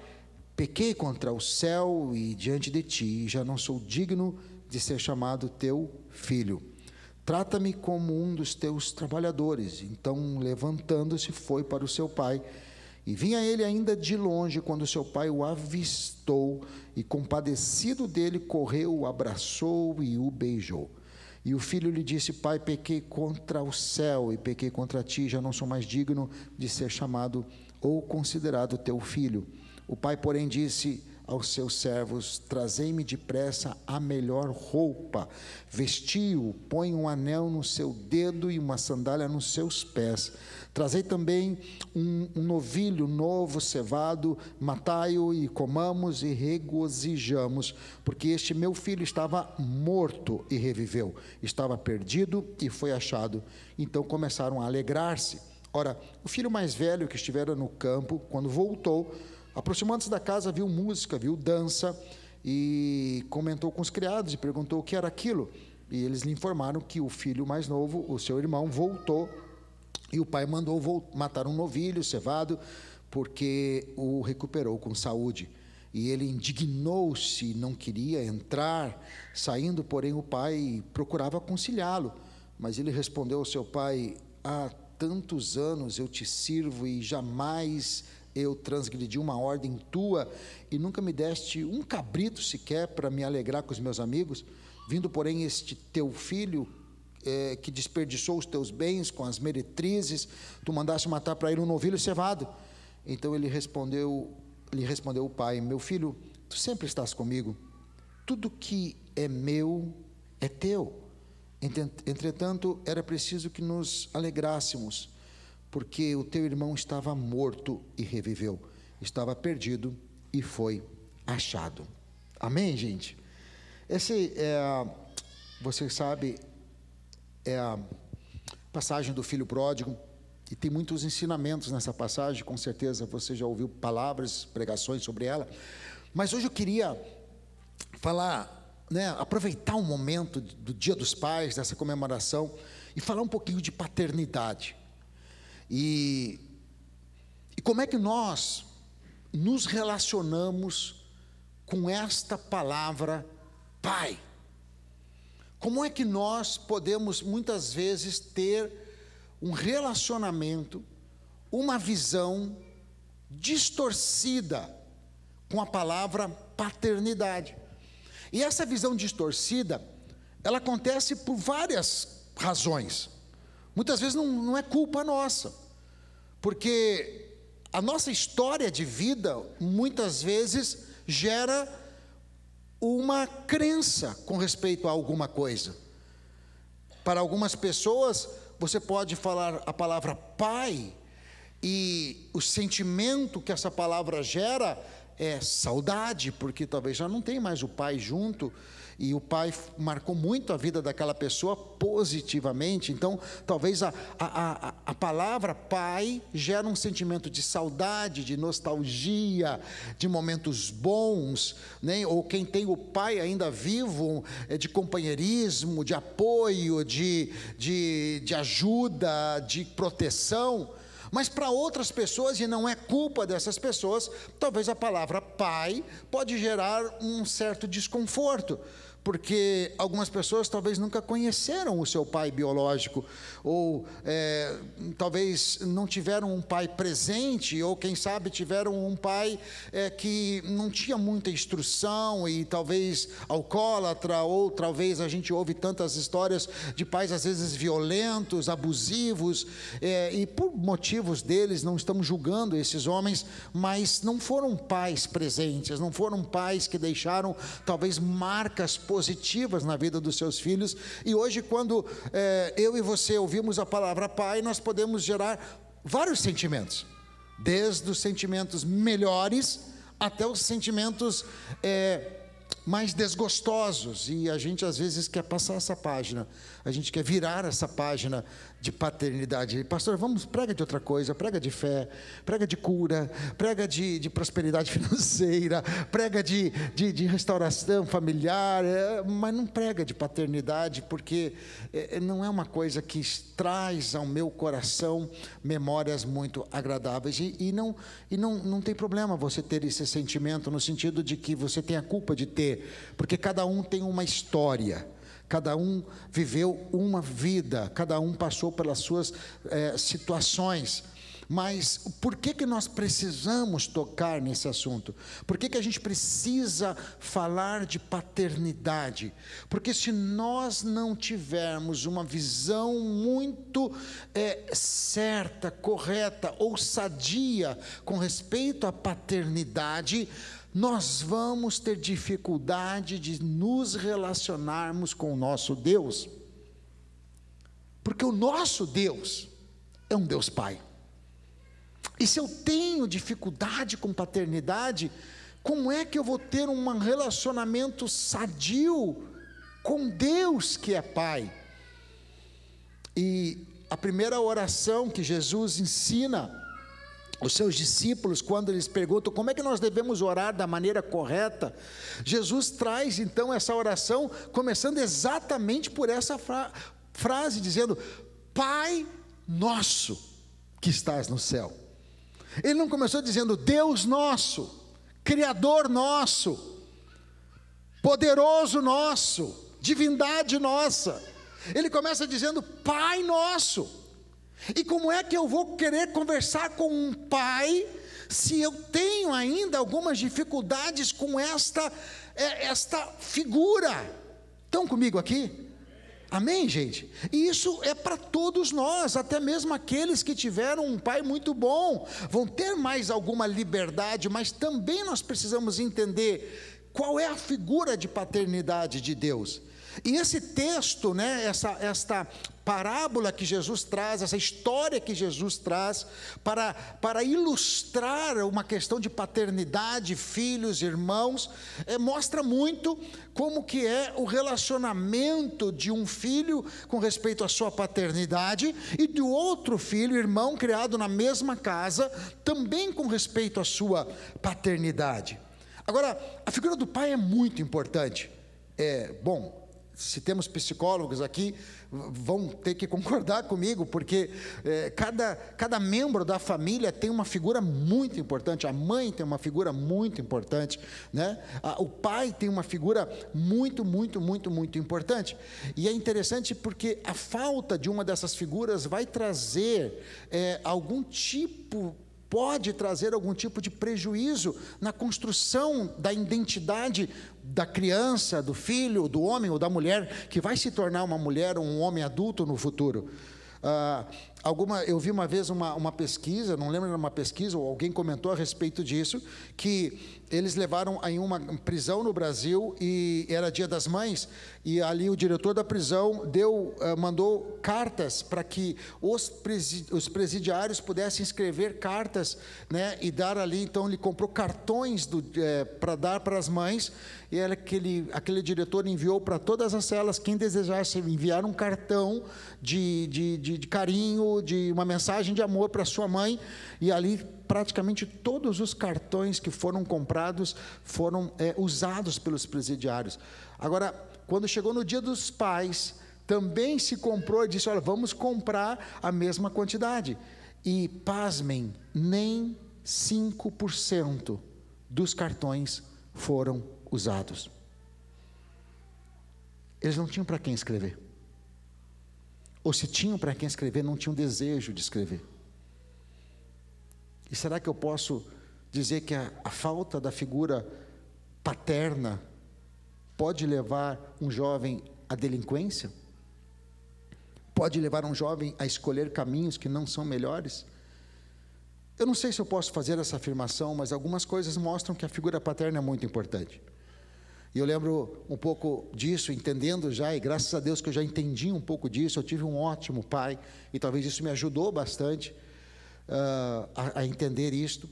pequei contra o céu e diante de ti, e já não sou digno de ser chamado teu filho. Trata-me como um dos teus trabalhadores. Então, levantando-se, foi para o seu pai. E vinha ele ainda de longe, quando seu pai o avistou, e compadecido dele, correu, o abraçou e o beijou. E o filho lhe disse: pai, pequei contra o céu e pequei contra ti, já não sou mais digno de ser chamado ou considerado teu filho. O pai, porém, disse aos seus servos: trazei-me depressa a melhor roupa, vestiu-o, põe um anel no seu dedo e uma sandália nos seus pés. Trazei também um novilho novo cevado, matai-o e comamos e regozijamos, porque este meu filho estava morto e reviveu, estava perdido e foi achado. Então começaram a alegrar-se. Ora, o filho mais velho, que estivera no campo, quando voltou, aproximando-se da casa, viu música, viu dança, e comentou com os criados e perguntou o que era aquilo. E eles lhe informaram que o filho mais novo, o seu irmão, voltou, e o pai mandou matar um novilho cevado, porque o recuperou com saúde. E ele indignou-se, não queria entrar. Saindo, porém, o pai procurava conciliá-lo, mas ele respondeu ao seu pai: há tantos anos eu te sirvo e jamais eu transgredi uma ordem tua, e nunca me deste um cabrito sequer para me alegrar com os meus amigos. Vindo, porém, este teu filho, que desperdiçou os teus bens com as meretrizes, tu mandaste matar para ele um novilho cevado. Então lhe respondeu o pai: meu filho, tu sempre estás comigo, tudo que é meu é teu. Entretanto, era preciso que nos alegrássemos, porque o teu irmão estava morto e reviveu, estava perdido e foi achado. Amém, gente? Esse você sabe, é a passagem do filho pródigo, e tem muitos ensinamentos nessa passagem. Com certeza você já ouviu palavras, pregações sobre ela, mas hoje eu queria falar, aproveitar um momento do Dia dos Pais, dessa comemoração, e falar um pouquinho de paternidade. E como é que nós nos relacionamos com esta palavra pai? Como é que nós podemos muitas vezes ter um relacionamento, uma visão distorcida com a palavra paternidade? E essa visão distorcida, ela acontece por várias razões. Muitas vezes não é culpa nossa, porque a nossa história de vida muitas vezes gera uma crença com respeito a alguma coisa. Para algumas pessoas, você pode falar a palavra pai, e o sentimento que essa palavra gera é saudade, porque talvez já não tem mais o pai junto, e o pai marcou muito a vida daquela pessoa positivamente. Então talvez a palavra pai gera um sentimento de saudade, de nostalgia, de momentos bons, ou quem tem o pai ainda vivo, de companheirismo, de apoio, de ajuda, de proteção. Mas para outras pessoas, e não é culpa dessas pessoas, talvez a palavra pai pode gerar um certo desconforto, porque algumas pessoas talvez nunca conheceram o seu pai biológico, ou talvez não tiveram um pai presente, ou quem sabe tiveram um pai que não tinha muita instrução, e talvez alcoólatra, ou talvez a gente ouve tantas histórias de pais às vezes violentos, abusivos, e por motivos deles, não estamos julgando esses homens, mas não foram pais presentes, não foram pais que deixaram talvez marcas positivas na vida dos seus filhos. E hoje, quando eu e você ouvimos a palavra pai, nós podemos gerar vários sentimentos, desde os sentimentos melhores até os sentimentos mais desgostosos, e a gente às vezes quer passar essa página, a gente quer virar essa página de paternidade. Pastor, prega de outra coisa, prega de fé, prega de cura, prega de prosperidade financeira, prega de restauração familiar, mas não prega de paternidade, porque não é uma coisa que traz ao meu coração memórias muito agradáveis, e não tem problema você ter esse sentimento, no sentido de que você tem a culpa de ter, porque cada um tem uma história, cada um viveu uma vida, cada um passou pelas suas situações. Mas por que nós precisamos tocar nesse assunto? Por que a gente precisa falar de paternidade? Porque se nós não tivermos uma visão muito certa, correta ou sadia com respeito à paternidade, nós vamos ter dificuldade de nos relacionarmos com o nosso Deus. Porque o nosso Deus é um Deus Pai. E se eu tenho dificuldade com paternidade, como é que eu vou ter um relacionamento sadio com Deus que é Pai? E a primeira oração que Jesus ensina os seus discípulos, quando eles perguntam como é que nós devemos orar da maneira correta, Jesus traz então essa oração, começando exatamente por essa frase, dizendo: Pai nosso que estás no céu. Ele não começou dizendo Deus nosso, Criador nosso, poderoso nosso, divindade nossa. Ele começa dizendo Pai nosso. E como é que eu vou querer conversar com um pai se eu tenho ainda algumas dificuldades com esta figura? Estão comigo aqui? Amém, gente? E isso é para todos nós, até mesmo aqueles que tiveram um pai muito bom, vão ter mais alguma liberdade, mas também nós precisamos entender qual é a figura de paternidade de Deus. E esse texto, né, esta parábola que Jesus traz, essa história que Jesus traz, para ilustrar uma questão de paternidade, filhos, irmãos, mostra muito como que é o relacionamento de um filho com respeito à sua paternidade, e do outro filho, irmão, criado na mesma casa, também com respeito à sua paternidade. Agora, a figura do pai é muito importante. Se temos psicólogos aqui, vão ter que concordar comigo, porque cada membro da família tem uma figura muito importante. A mãe tem uma figura muito importante, né? O pai tem uma figura muito, muito, muito, muito importante. E é interessante porque a falta de uma dessas figuras vai trazer pode trazer algum tipo de prejuízo na construção da identidade da criança, do filho, do homem ou da mulher, que vai se tornar uma mulher ou um homem adulto no futuro. Eu vi uma vez uma pesquisa, não lembro, era uma pesquisa, ou alguém comentou a respeito disso, que eles levaram em uma prisão no Brasil, e era Dia das Mães, e ali o diretor da prisão mandou cartas para que os presidiários pudessem escrever cartas, né, e dar ali. Então ele comprou cartões para dar para as mães, e aquele diretor enviou para todas as celas, quem desejasse enviar um cartão de carinho, de uma mensagem de amor para sua mãe, e ali praticamente todos os cartões que foram comprados foram usados pelos presidiários. Agora, quando chegou no Dia dos Pais, também se comprou e disse: olha, vamos comprar a mesma quantidade. E pasmem, nem 5% dos cartões foram usados. eles não tinham para quem escrever. Ou se tinham para quem escrever, não tinham desejo de escrever. E será que eu posso dizer que a falta da figura paterna pode levar um jovem à delinquência? Pode levar um jovem a escolher caminhos que não são melhores? Eu não sei se eu posso fazer essa afirmação, mas algumas coisas mostram que a figura paterna é muito importante. E eu lembro um pouco disso, entendendo já, e graças a Deus que eu já entendi um pouco disso. Eu tive um ótimo pai, e talvez isso me ajudou bastante a entender isto.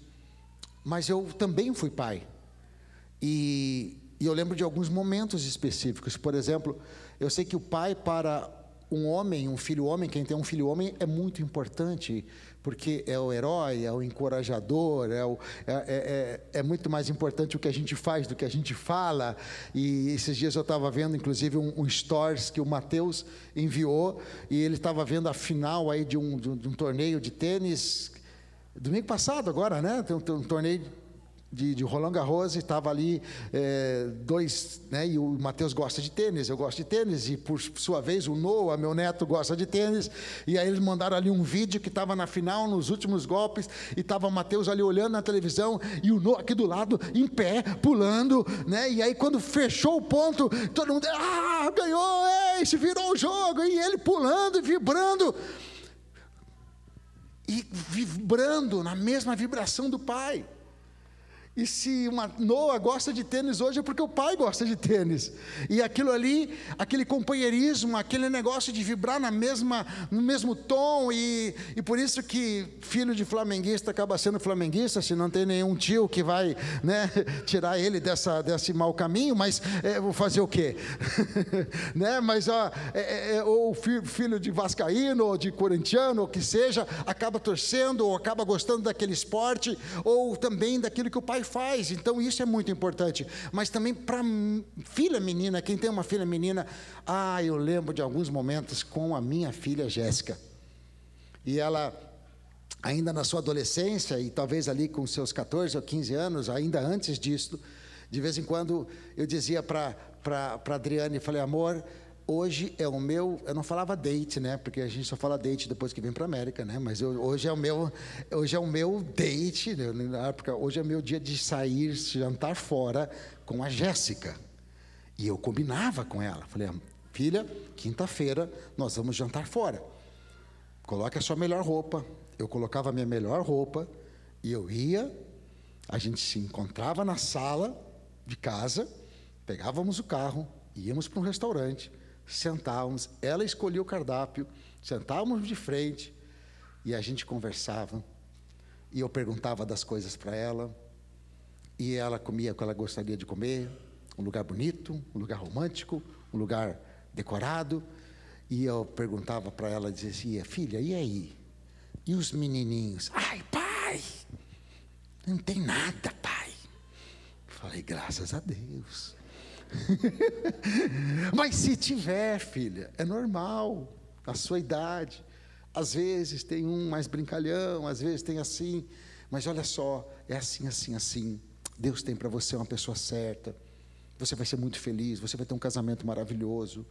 Mas eu também fui pai. E eu lembro de alguns momentos específicos. Por exemplo, eu sei que o pai, para um homem, um filho homem, quem tem um filho homem, é muito importante, porque é o herói, é o encorajador, é muito mais importante o que a gente faz do que a gente fala. E esses dias eu estava vendo, inclusive, um stories que o Mateus enviou, e ele estava vendo a final aí de um torneio de tênis, domingo passado agora, né? Tem um torneio de Roland Garros, e estava ali dois, né? E o Mateus gosta de tênis, eu gosto de tênis, e por sua vez o Noah, meu neto, gosta de tênis. E aí eles mandaram ali um vídeo que estava na final, nos últimos golpes, e estava o Mateus ali olhando na televisão, e o Noah aqui do lado, em pé, pulando, né? E aí quando fechou o ponto, todo mundo, ganhou, se virou o jogo, e ele pulando e vibrando na mesma vibração do pai. E se Noah gosta de tênis hoje, é porque o pai gosta de tênis. E aquilo ali, aquele companheirismo, aquele negócio de vibrar no mesmo tom. E por isso que filho de flamenguista acaba sendo flamenguista, se não tem nenhum tio que vai, né, tirar ele desse mau caminho. Mas vou fazer o quê? Né? Mas ou filho de vascaíno, ou de corintiano, ou que seja, acaba torcendo, ou acaba gostando daquele esporte, ou também daquilo que o pai faz. Então isso é muito importante. Mas também para filha menina, quem tem uma filha menina, eu lembro de alguns momentos com a minha filha Jéssica, e ela ainda na sua adolescência, e talvez ali com seus 14 ou 15 anos, ainda antes disso, de vez em quando eu dizia para Adriane, falei, amor, hoje é o meu, eu não falava date, né? Porque a gente só fala date depois que vem para a América, né? Mas hoje é o meu date, porque hoje é meu dia de sair, jantar fora com a Jéssica. E eu combinava com ela, falei, filha, quinta-feira nós vamos jantar fora. Coloque a sua melhor roupa. Eu colocava a minha melhor roupa e eu ia, a gente se encontrava na sala de casa, pegávamos o carro, íamos para um restaurante, sentávamos, ela escolhia o cardápio, sentávamos de frente e a gente conversava, e eu perguntava das coisas para ela, e ela comia o que ela gostaria de comer, um lugar bonito, um lugar romântico, um lugar decorado, e eu perguntava para ela, dizia, filha, e aí? E os menininhos? Ai, pai, não tem nada, pai. Falei, graças a Deus. Mas se tiver, filha, é normal, a sua idade, às vezes tem um mais brincalhão, às vezes tem assim, mas olha só, é assim, assim, assim. Deus tem para você uma pessoa certa, você vai ser muito feliz, você vai ter um casamento maravilhoso.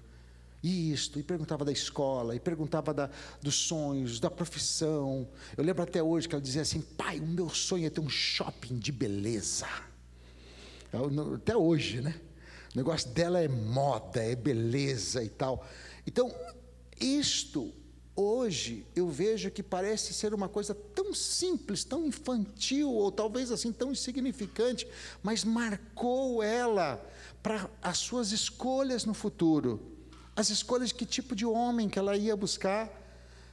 E perguntava da escola, e perguntava dos sonhos, da profissão. Eu lembro até hoje que ela dizia assim, pai, o meu sonho é ter um shopping de beleza. Até hoje, né? O negócio dela é moda, é beleza e tal. Então, hoje, eu vejo que parece ser uma coisa tão simples, tão infantil, ou talvez assim, tão insignificante, mas marcou ela para as suas escolhas no futuro. As escolhas de que tipo de homem que ela ia buscar.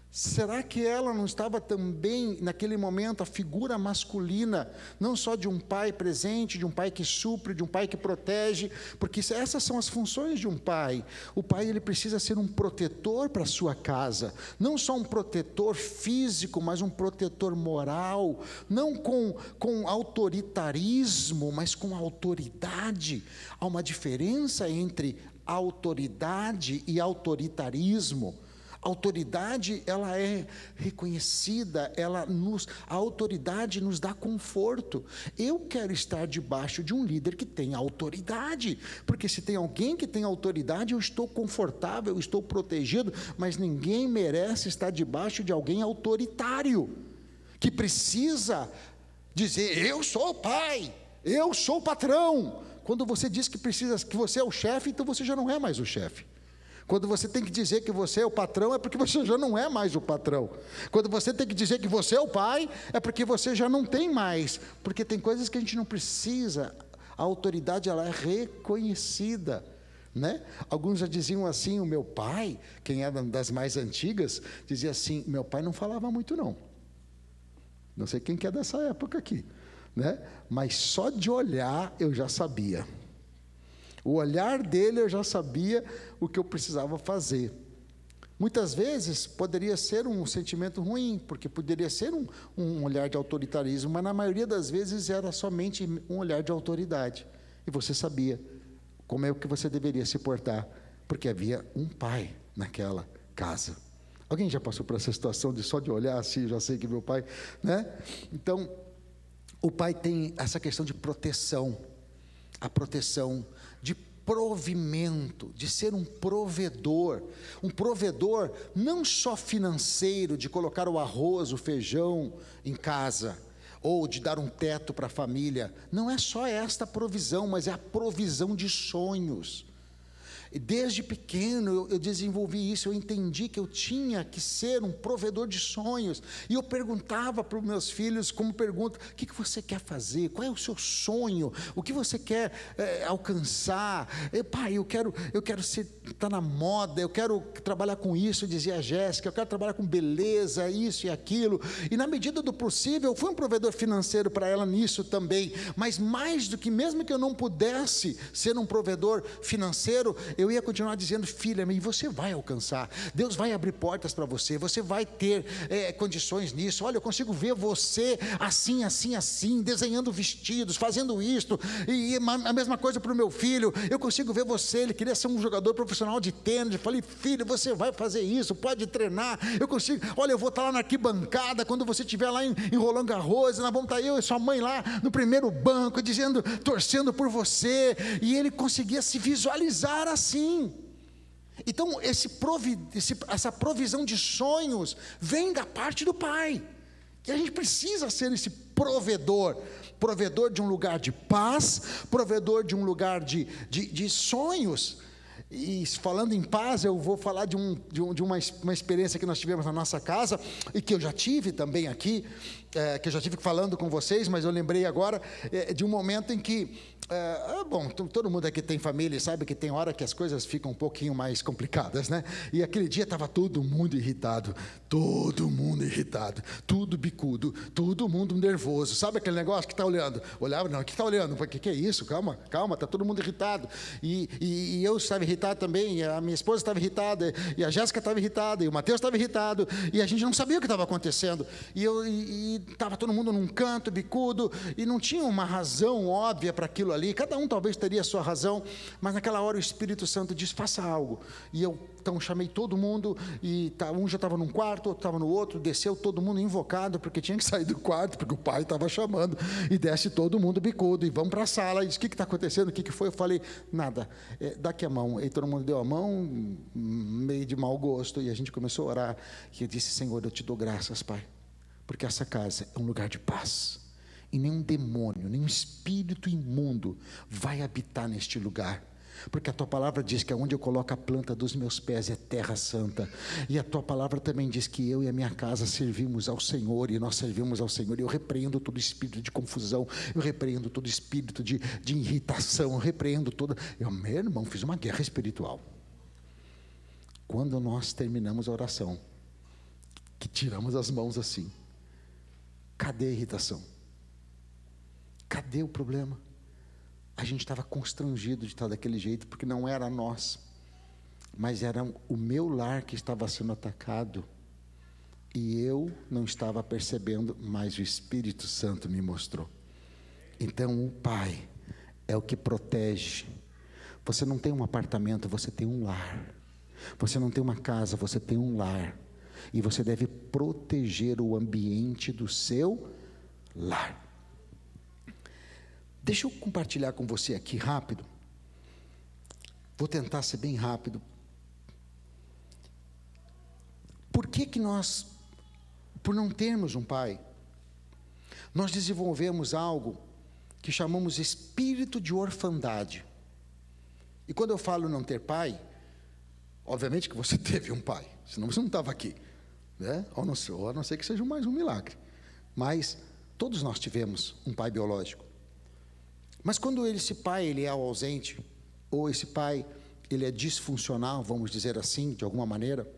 Será que ela não estava também, naquele momento, a figura masculina, não só de um pai presente, de um pai que supre, de um pai que protege, porque essas são as funções de um pai. O pai, ele precisa ser um protetor para a sua casa, não só um protetor físico, mas um protetor moral, não com autoritarismo, mas com autoridade. Há uma diferença entre autoridade e autoritarismo. A autoridade, ela é reconhecida, a autoridade nos dá conforto. Eu quero estar debaixo de um líder que tem autoridade, porque se tem alguém que tem autoridade, eu estou confortável, eu estou protegido, mas ninguém merece estar debaixo de alguém autoritário, que precisa dizer, eu sou o pai, eu sou o patrão. Quando você diz que você é o chefe, então você já não é mais o chefe. Quando você tem que dizer que você é o patrão, é porque você já não é mais o patrão. Quando você tem que dizer que você é o pai, é porque você já não tem mais. Porque tem coisas que a gente não precisa. A autoridade, ela é reconhecida, né? Alguns já diziam assim, o meu pai, quem era das mais antigas, dizia assim, meu pai não falava muito não. Não sei quem que é dessa época aqui, né? Mas só de olhar eu já sabia. O olhar dele eu já sabia o que eu precisava fazer. Muitas vezes poderia ser um sentimento ruim, porque poderia ser um olhar de autoritarismo, mas na maioria das vezes era somente um olhar de autoridade. E você sabia como é que você deveria se portar, porque havia um pai naquela casa. Alguém já passou por essa situação de só de olhar assim, eu já sei que meu pai, né? Então, o pai tem essa questão de proteção, a proteção de provimento, de ser um provedor não só financeiro, de colocar o arroz, o feijão em casa, ou de dar um teto para a família, não é só esta provisão, mas é a provisão de sonhos. E desde pequeno eu desenvolvi isso, eu entendi que eu tinha que ser um provedor de sonhos, e eu perguntava para os meus filhos, como pergunta, o que você quer fazer, qual é o seu sonho, o que você quer alcançar, pai, eu quero estar na moda, eu quero trabalhar com isso, dizia a Jéssica, eu quero trabalhar com beleza, isso e aquilo, e na medida do possível, eu fui um provedor financeiro para ela nisso também, mas mais do que, mesmo que eu não pudesse ser um provedor financeiro, eu ia continuar dizendo, filha, e você vai alcançar, Deus vai abrir portas para você, você vai ter condições nisso, olha, eu consigo ver você assim, assim, assim, desenhando vestidos, fazendo isto, e a mesma coisa para o meu filho, eu consigo ver você, ele queria ser um jogador profissional de tênis, eu falei, filho, você vai fazer isso, pode treinar, eu consigo, olha, eu vou estar lá na arquibancada, quando você estiver lá em Roland Garros, nós vamos estar eu e sua mãe lá no primeiro banco, torcendo por você, e ele conseguia se visualizar assim. Então essa provisão de sonhos vem da parte do pai, que a gente precisa ser esse provedor de um lugar de paz, provedor de um lugar de sonhos. E falando em paz, eu vou falar de uma experiência que nós tivemos na nossa casa, e que eu já tive também aqui, que eu já tive falando com vocês, mas eu lembrei agora de um momento em que, todo mundo aqui tem família e sabe que tem hora que as coisas ficam um pouquinho mais complicadas, né? E aquele dia estava todo mundo irritado, tudo bicudo, todo mundo nervoso, sabe aquele negócio que está olhando? Olhava, não, o que está olhando? O que é isso? Calma, está todo mundo irritado, e eu estava irritado também, a minha esposa estava irritada, e a Jéssica estava irritada, e o Mateus estava irritado, e a gente não sabia o que estava acontecendo, e estava todo mundo num canto, bicudo, e não tinha uma razão óbvia para aquilo ali, cada um talvez teria a sua razão, mas naquela hora o Espírito Santo disse, faça algo, e eu então chamei todo mundo, e um já estava num quarto, outro estava no outro, desceu todo mundo invocado, porque tinha que sair do quarto, porque o pai estava chamando, e desce todo mundo bicudo, e vamos para a sala, e diz, o que está acontecendo, o que foi? Eu falei, nada, dá aqui a mão, e todo mundo deu a mão, meio de mau gosto, e a gente começou a orar, e eu disse, Senhor, eu te dou graças, Pai, porque essa casa é um lugar de paz, e nenhum demônio, nenhum espírito imundo vai habitar neste lugar, porque a tua palavra diz que onde eu coloco a planta dos meus pés é terra santa, e a tua palavra também diz que eu e a minha casa servimos ao Senhor, e nós servimos ao Senhor, e eu repreendo todo espírito de confusão, eu repreendo todo espírito de irritação, eu repreendo meu irmão, fiz uma guerra espiritual. Quando nós terminamos a oração, que tiramos as mãos assim, cadê a irritação? Cadê o problema? A gente estava constrangido de estar daquele jeito, porque não era nós, mas era o meu lar que estava sendo atacado, e eu não estava percebendo, mas o Espírito Santo me mostrou. Então o Pai é o que protege. Você não tem um apartamento, você tem um lar. Você não tem uma casa, você tem um lar. E você deve proteger o ambiente do seu lar. Deixa eu compartilhar com você aqui rápido. Vou tentar ser bem rápido. Por que nós, por não termos um pai, nós desenvolvemos algo que chamamos espírito de orfandade. E quando eu falo não ter pai, obviamente que você teve um pai, senão você não estava aqui, né? A não ser que seja mais um milagre. Mas todos nós tivemos um pai biológico. Mas quando esse pai ele é ausente, ou esse pai ele é disfuncional, vamos dizer assim, de alguma maneira,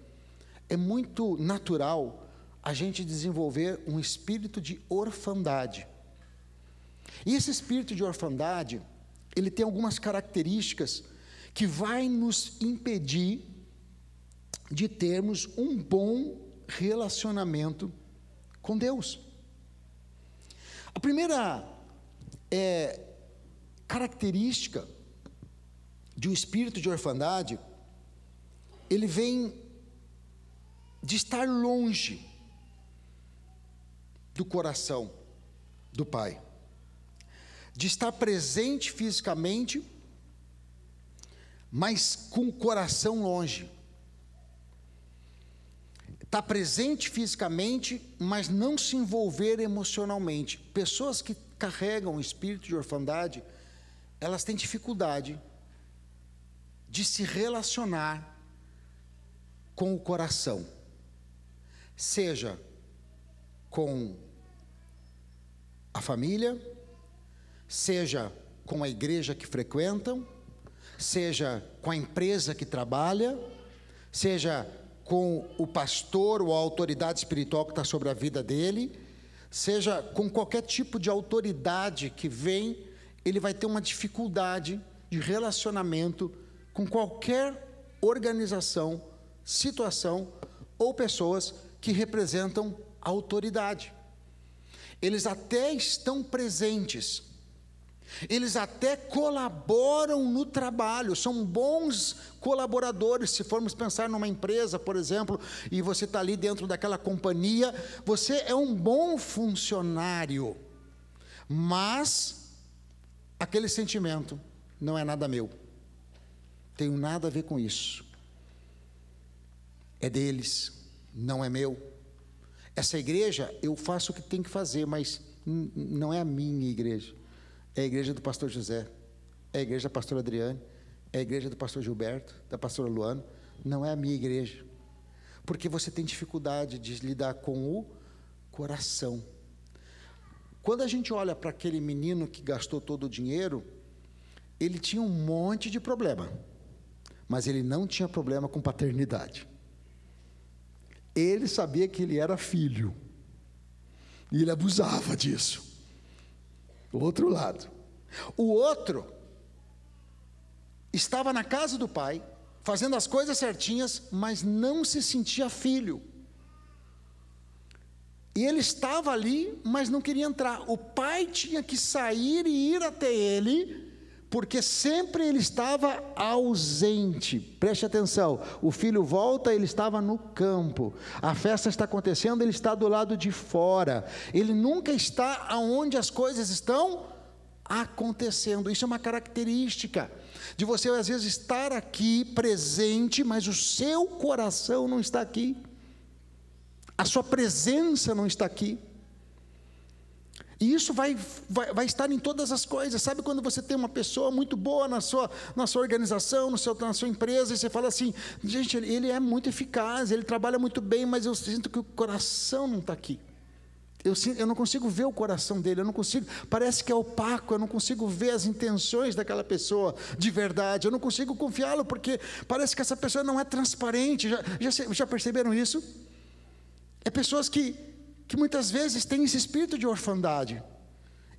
é muito natural a gente desenvolver um espírito de orfandade. E esse espírito de orfandade, ele tem algumas características que vai nos impedir de termos um bom relacionamento com Deus. A primeira característica de um espírito de orfandade, ele vem de estar longe do coração do pai, de estar presente fisicamente, mas com o coração longe. Está presente fisicamente, mas não se envolver emocionalmente. Pessoas que carregam o espírito de orfandade, elas têm dificuldade de se relacionar com o coração, seja com a família, seja com a igreja que frequentam, seja com a empresa que trabalha, seja com o pastor ou a autoridade espiritual que está sobre a vida dele, seja com qualquer tipo de autoridade que vem, ele vai ter uma dificuldade de relacionamento com qualquer organização, situação ou pessoas que representam a autoridade. Eles até estão presentes, eles até colaboram no trabalho, são bons colaboradores. Se formos pensar numa empresa, por exemplo, e você está ali dentro daquela companhia, você é um bom funcionário, mas aquele sentimento não é nada meu, tenho nada a ver com isso, é deles, não é meu. Essa igreja, eu faço o que tem que fazer, mas não é a minha igreja. É a igreja do pastor José, é a igreja da pastora Adriane, é a igreja do pastor Gilberto, da pastora Luana, não é a minha igreja. Porque você tem dificuldade de lidar com o coração. Quando a gente olha para aquele menino que gastou todo o dinheiro, ele tinha um monte de problema, mas ele não tinha problema com paternidade. Ele sabia que ele era filho, e ele abusava disso. O outro lado. O outro estava na casa do pai, fazendo as coisas certinhas, mas não se sentia filho. E ele estava ali, mas não queria entrar. O pai tinha que sair e ir até ele, porque sempre ele estava ausente. Preste atenção, o filho volta, ele estava no campo, a festa está acontecendo, ele está do lado de fora, ele nunca está aonde as coisas estão acontecendo. Isso é uma característica de você às vezes estar aqui presente, mas o seu coração não está aqui, a sua presença não está aqui. E isso vai estar em todas as coisas. Sabe quando você tem uma pessoa muito boa na sua organização, na sua empresa, e você fala assim, gente, ele é muito eficaz, ele trabalha muito bem, mas eu sinto que o coração não está aqui. Eu não consigo ver o coração dele, parece que é opaco, eu não consigo ver as intenções daquela pessoa de verdade, eu não consigo confiá-lo, porque parece que essa pessoa não é transparente. Já perceberam isso? É pessoas que muitas vezes têm esse espírito de orfandade,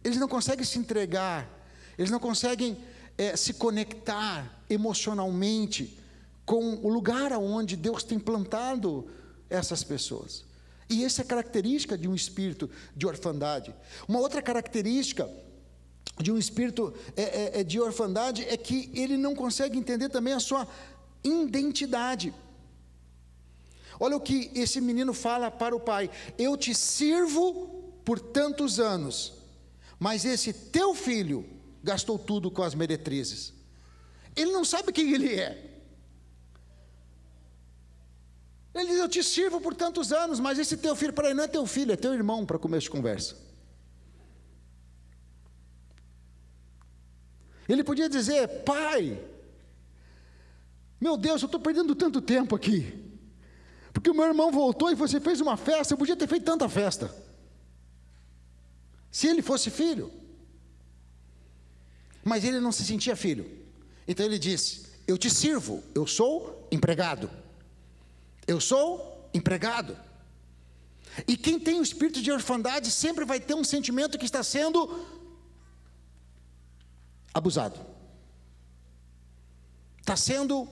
eles não conseguem se entregar, eles não conseguem se conectar emocionalmente com o lugar onde Deus tem plantado essas pessoas. E essa é a característica de um espírito de orfandade. Uma outra característica de um espírito de orfandade é que ele não consegue entender também a sua identidade. Olha o que esse menino fala para o pai: eu te sirvo por tantos anos, mas esse teu filho gastou tudo com as meretrizes. Ele não sabe quem ele é. Ele diz: eu te sirvo por tantos anos, mas esse teu filho, para ele não é teu filho, é teu irmão, para começo de conversa. Ele podia dizer: pai, meu Deus, eu estou perdendo tanto tempo aqui, porque o meu irmão voltou e você fez uma festa, eu podia ter feito tanta festa, se ele fosse filho. Mas ele não se sentia filho, então ele disse: eu te sirvo, eu sou empregado. Eu sou empregado. E quem tem o espírito de orfandade sempre vai ter um sentimento que está sendo abusado. Está sendo,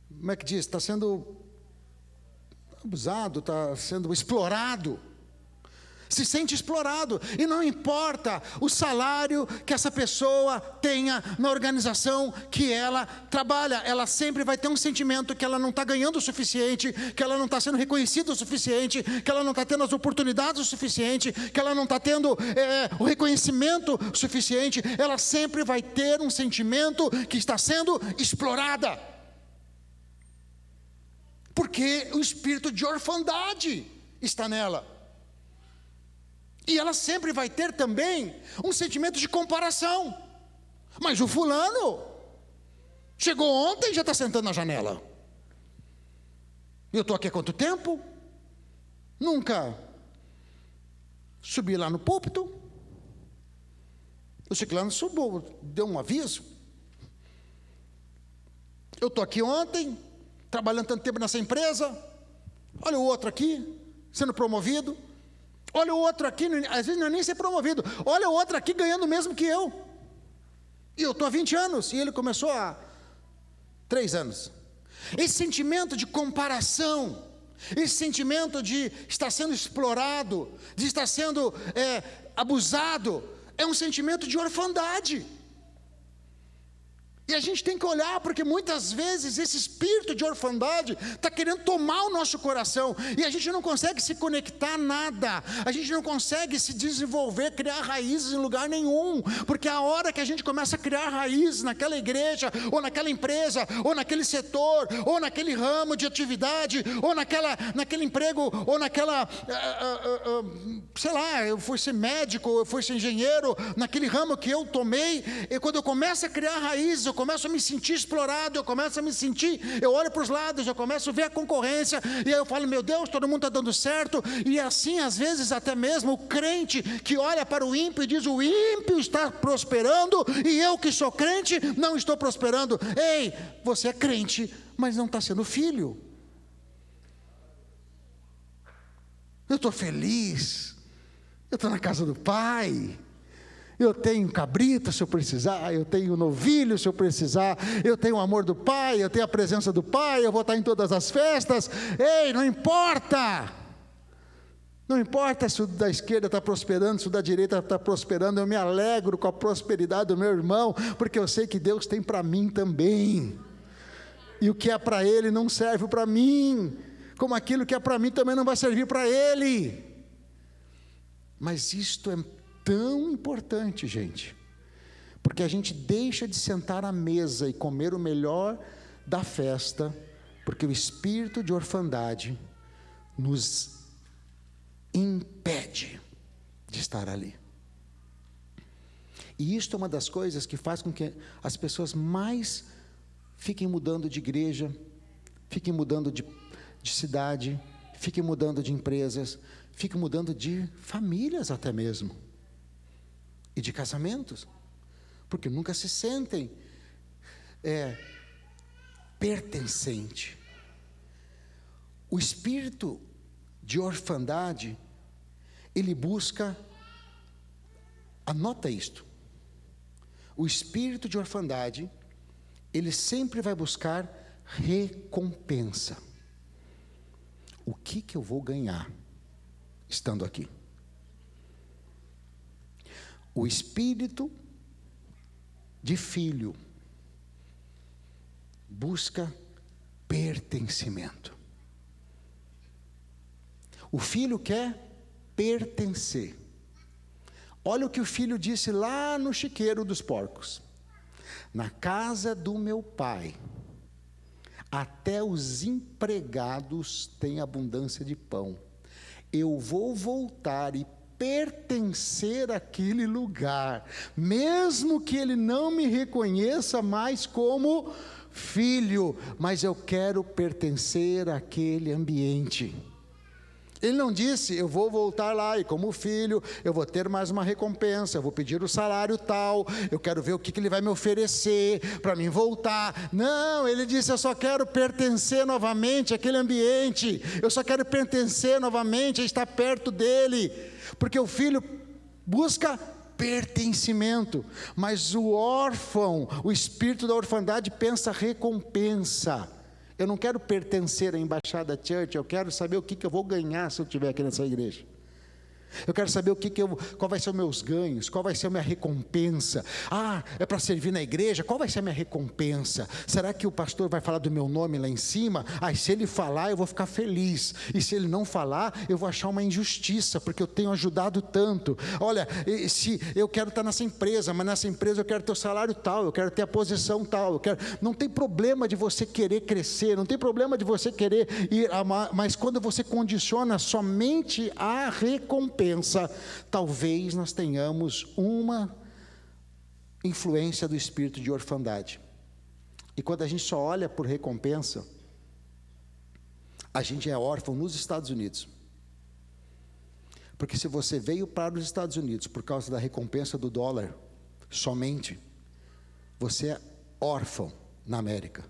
como é que diz? Está sendo abusado, está sendo explorado. Se sente explorado, e não importa o salário que essa pessoa tenha na organização que ela trabalha, ela sempre vai ter um sentimento que ela não está ganhando o suficiente, que ela não está sendo reconhecida o suficiente, que ela não está tendo as oportunidades o suficiente, que ela não está tendo o reconhecimento suficiente. Ela sempre vai ter um sentimento que está sendo explorada, porque o espírito de orfandade está nela. E ela sempre vai ter também um sentimento de comparação. Mas o fulano chegou ontem e já está sentando na janela. Eu estou aqui há quanto tempo? Nunca subi lá no púlpito. O ciclano subiu, deu um aviso. Eu estou aqui ontem, trabalhando tanto tempo nessa empresa. Olha o outro aqui, sendo promovido. Olha o outro aqui, às vezes não é nem ser promovido. Olha o outro aqui ganhando o mesmo que eu. E eu estou há 20 anos, e ele começou há 3 anos. Esse sentimento de comparação, esse sentimento de estar sendo explorado, de estar sendo abusado, é um sentimento de orfandade. E a gente tem que olhar, porque muitas vezes esse espírito de orfandade está querendo tomar o nosso coração, e a gente não consegue se conectar a nada, a gente não consegue se desenvolver, criar raízes em lugar nenhum, porque a hora que a gente começa a criar raízes naquela igreja, ou naquela empresa, ou naquele setor, ou naquele ramo de atividade, ou naquele emprego, ou naquela, sei lá, eu fui ser médico, eu fui ser engenheiro, naquele ramo que eu tomei, e quando eu começo a criar raízes, eu começo a me sentir explorado, eu olho para os lados, eu começo a ver a concorrência, e aí eu falo: meu Deus, todo mundo está dando certo. E assim, às vezes, até mesmo o crente que olha para o ímpio e diz: o ímpio está prosperando, e eu que sou crente não estou prosperando. Ei, você é crente, mas não está sendo filho. Eu estou feliz, eu estou na casa do Pai, eu tenho cabrito se eu precisar, eu tenho novilho se eu precisar, eu tenho o amor do Pai, eu tenho a presença do Pai, eu vou estar em todas as festas. Ei, não importa se o da esquerda está prosperando, se o da direita está prosperando, eu me alegro com a prosperidade do meu irmão, porque eu sei que Deus tem para mim também, e o que é para ele não serve para mim, como aquilo que é para mim também não vai servir para ele. Mas isto é tão importante, gente, porque a gente deixa de sentar à mesa e comer o melhor da festa, porque o espírito de orfandade nos impede de estar ali. E isto é uma das coisas que faz com que as pessoas mais fiquem mudando de igreja, fiquem mudando de cidade, fiquem mudando de empresas, fiquem mudando de famílias até mesmo, e de casamentos, porque nunca se sentem pertencente. O espírito de orfandade, ele busca, anota isto, o espírito de orfandade, ele sempre vai buscar recompensa. O que eu vou ganhar estando aqui? O espírito de filho, busca pertencimento. O filho quer pertencer. Olha o que o filho disse lá no chiqueiro dos porcos: na casa do meu pai, até os empregados têm abundância de pão. Eu vou voltar e pertencer àquele lugar, mesmo que ele não me reconheça mais como filho, mas eu quero pertencer àquele ambiente. Ele não disse, eu vou voltar lá e como filho, eu vou ter mais uma recompensa, eu vou pedir o salário tal, eu quero ver o que ele vai me oferecer para mim voltar. Não, ele disse, eu só quero pertencer novamente àquele ambiente, eu só quero pertencer novamente a estar perto dele, porque o filho busca pertencimento, mas o órfão, o espírito da orfandade pensa recompensa. Eu não quero pertencer à Embaixada Church, eu quero saber o que eu vou ganhar se eu estiver aqui nessa igreja. Eu quero saber qual vai ser os meus ganhos, qual vai ser a minha recompensa. Ah, é para servir na igreja, qual vai ser a minha recompensa? Será que o pastor vai falar do meu nome lá em cima? Ah, se ele falar eu vou ficar feliz, e se ele não falar eu vou achar uma injustiça, porque eu tenho ajudado tanto. Olha, se eu quero estar nessa empresa, mas nessa empresa eu quero ter o salário tal, eu quero ter a posição tal, não tem problema de você querer crescer, não tem problema de você querer ir, mas quando você condiciona somente a recompensa, talvez nós tenhamos uma influência do espírito de orfandade. E quando a gente só olha por recompensa, a gente é órfão nos Estados Unidos. Porque se você veio para os Estados Unidos por causa da recompensa do dólar somente, você é órfão na América.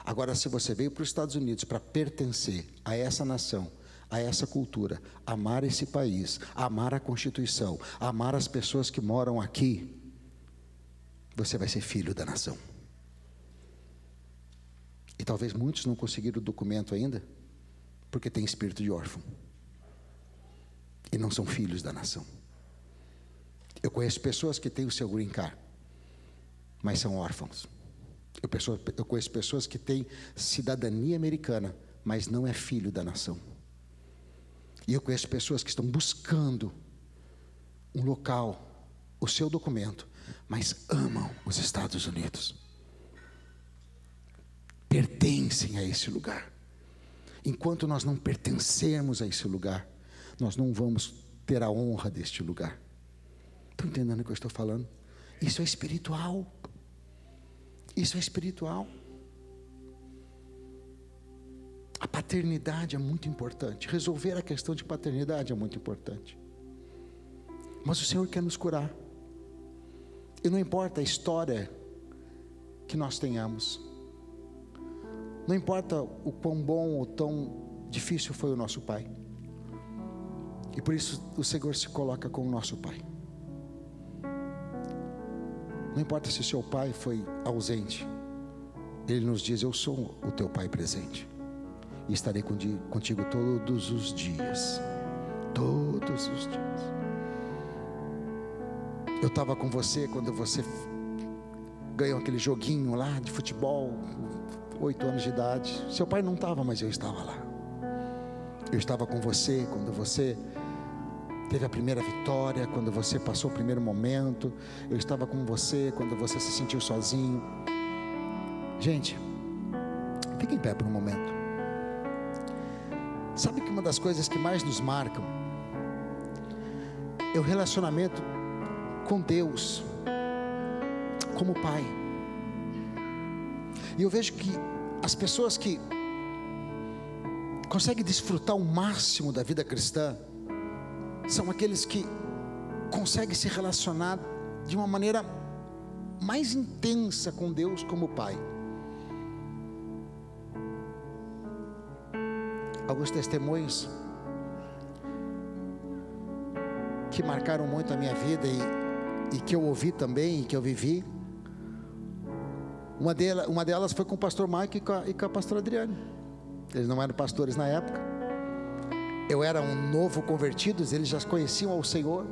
Agora, se você veio para os Estados Unidos para pertencer a essa nação, a essa cultura, amar esse país, amar a Constituição, amar as pessoas que moram aqui, você vai ser filho da nação. E talvez muitos não conseguiram o documento ainda, porque tem espírito de órfão, e não são filhos da nação. Eu conheço pessoas que têm o seu green card, mas são órfãos. Eu conheço pessoas que têm cidadania americana, mas não é filho da nação. E eu conheço pessoas que estão buscando um local, o seu documento, mas amam os Estados Unidos, pertencem a esse lugar. Enquanto nós não pertencermos a esse lugar, nós não vamos ter a honra deste lugar. Estão entendendo o que eu estou falando? Isso é espiritual. Isso é espiritual. A paternidade é muito importante. Resolver a questão de paternidade é muito importante. Mas o Senhor quer nos curar. E não importa a história que nós tenhamos. Não importa o quão bom ou tão difícil foi o nosso pai. E por isso o Senhor se coloca como nosso pai. Não importa se o seu pai foi ausente. Ele nos diz, eu sou o teu pai presente. E estarei contigo todos os dias. Todos os dias. Eu estava com você quando você ganhou aquele joguinho lá de futebol, 8 anos de idade. Seu pai não estava, mas eu estava lá. Eu estava com você quando você teve a primeira vitória, quando você passou o primeiro momento. Eu estava com você quando você se sentiu sozinho. Gente, fique em pé por um momento. Sabe que uma das coisas que mais nos marcam é o relacionamento com Deus, como Pai. E eu vejo que as pessoas que conseguem desfrutar o máximo da vida cristã são aqueles que conseguem se relacionar de uma maneira mais intensa com Deus como Pai. Alguns testemunhos que marcaram muito a minha vida e que eu ouvi também, e que eu vivi. Uma delas foi com o pastor Mike e com a pastora Adriane. Eles não eram pastores na época. Eu era um novo convertido, eles já conheciam ao Senhor.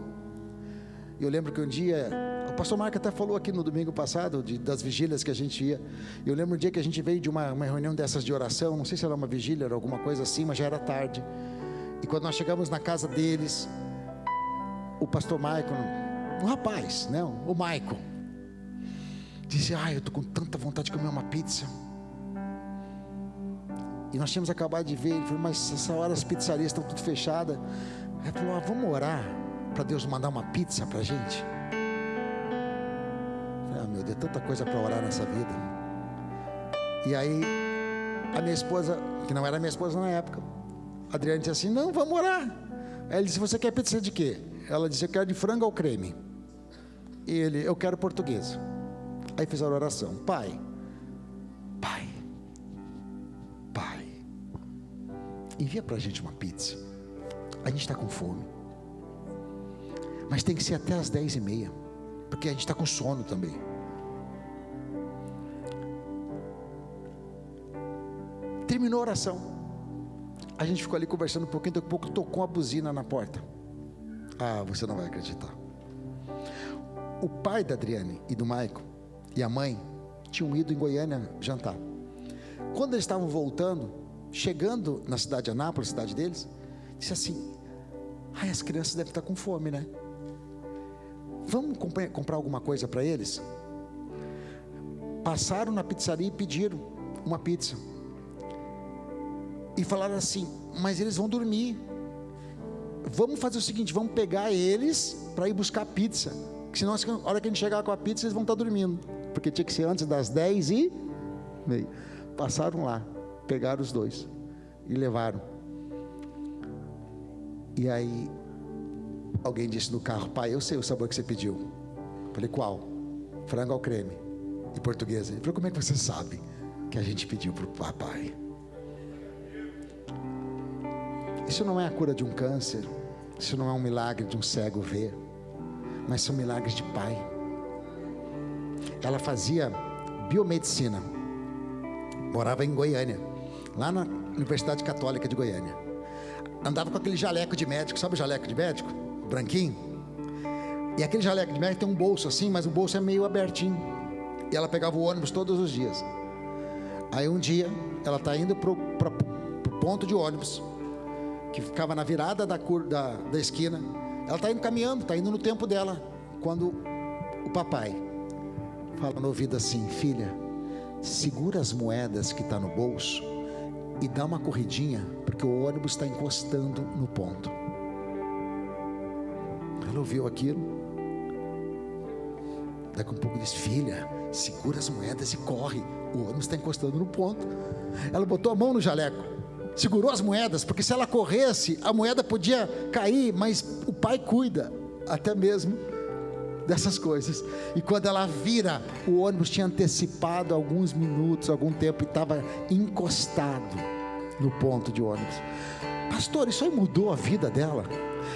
E eu lembro que um dia o pastor Marco até falou aqui no domingo passado, das vigílias que a gente ia. Eu lembro um dia que a gente veio de uma reunião dessas de oração, não sei se era uma vigília, era alguma coisa assim, mas já era tarde. E quando nós chegamos na casa deles, o pastor Michael, um rapaz, né, o Michael, disse: eu estou com tanta vontade de comer uma pizza. E nós tínhamos acabado de ver. Ele falou: mas essa hora as pizzarias estão tudo fechadas. Ele falou: vamos orar para Deus mandar uma pizza para a gente. Eu falei: meu Deus, tanta coisa para orar nessa vida. E aí a minha esposa, que não era minha esposa na época, a Adriane, disse assim: não, vamos orar. Aí ele disse: você quer pizza de quê? Ela disse: eu quero de frango ao creme. E ele: eu quero portuguesa. Aí fizeram a oração: Pai, envia pra gente uma pizza, a gente está com fome, mas tem que ser até as 10h30, porque a gente está com sono também. Terminou a oração, a gente ficou ali conversando um pouquinho. Daqui a pouco tocou a buzina na porta. Você não vai acreditar. O pai da Adriane e do Maico e a mãe tinham ido em Goiânia jantar. Quando eles estavam voltando, chegando na cidade de Anápolis, cidade deles, disse assim: as crianças devem estar com fome, né? Vamos comprar alguma coisa para eles? Passaram na pizzaria e pediram uma pizza. E falaram assim: mas eles vão dormir. Vamos fazer o seguinte, vamos pegar eles para ir buscar pizza, porque senão a hora que a gente chegar com a pizza, eles vão estar dormindo, porque tinha que ser antes das 10h30. Passaram lá, pegaram os dois e levaram. E aí alguém disse no carro: pai, eu sei o sabor que você pediu. Falei: qual? Frango ao creme e portuguesa. Ele falou: como é que você sabe que a gente pediu para o papai? Isso não é a cura de um câncer, isso não é um milagre de um cego ver, mas são milagres de pai. Ela fazia biomedicina, morava em Goiânia, lá na Universidade Católica de Goiânia. Andava com aquele jaleco de médico, sabe o jaleco de médico? Branquinho. E aquele jaleco de médico tem um bolso assim, mas o bolso é meio abertinho. E ela pegava o ônibus todos os dias. Aí um dia, ela está indo pro ponto de ônibus, que ficava na virada da esquina. Ela está indo caminhando, está indo no tempo dela, quando o papai fala no ouvido assim: filha, segura as moedas que está no bolso e dá uma corridinha, porque o ônibus está encostando no ponto. Ela ouviu aquilo. Daqui a um pouco disse: filha, segura as moedas e corre, o ônibus está encostando no ponto. Ela botou a mão no jaleco, segurou as moedas, porque se ela corresse, a moeda podia cair, mas o pai cuida até mesmo dessas coisas. E quando ela vira, o ônibus tinha antecipado alguns minutos, algum tempo, e estava encostado no ponto de ônibus. Pastor, isso aí mudou a vida dela.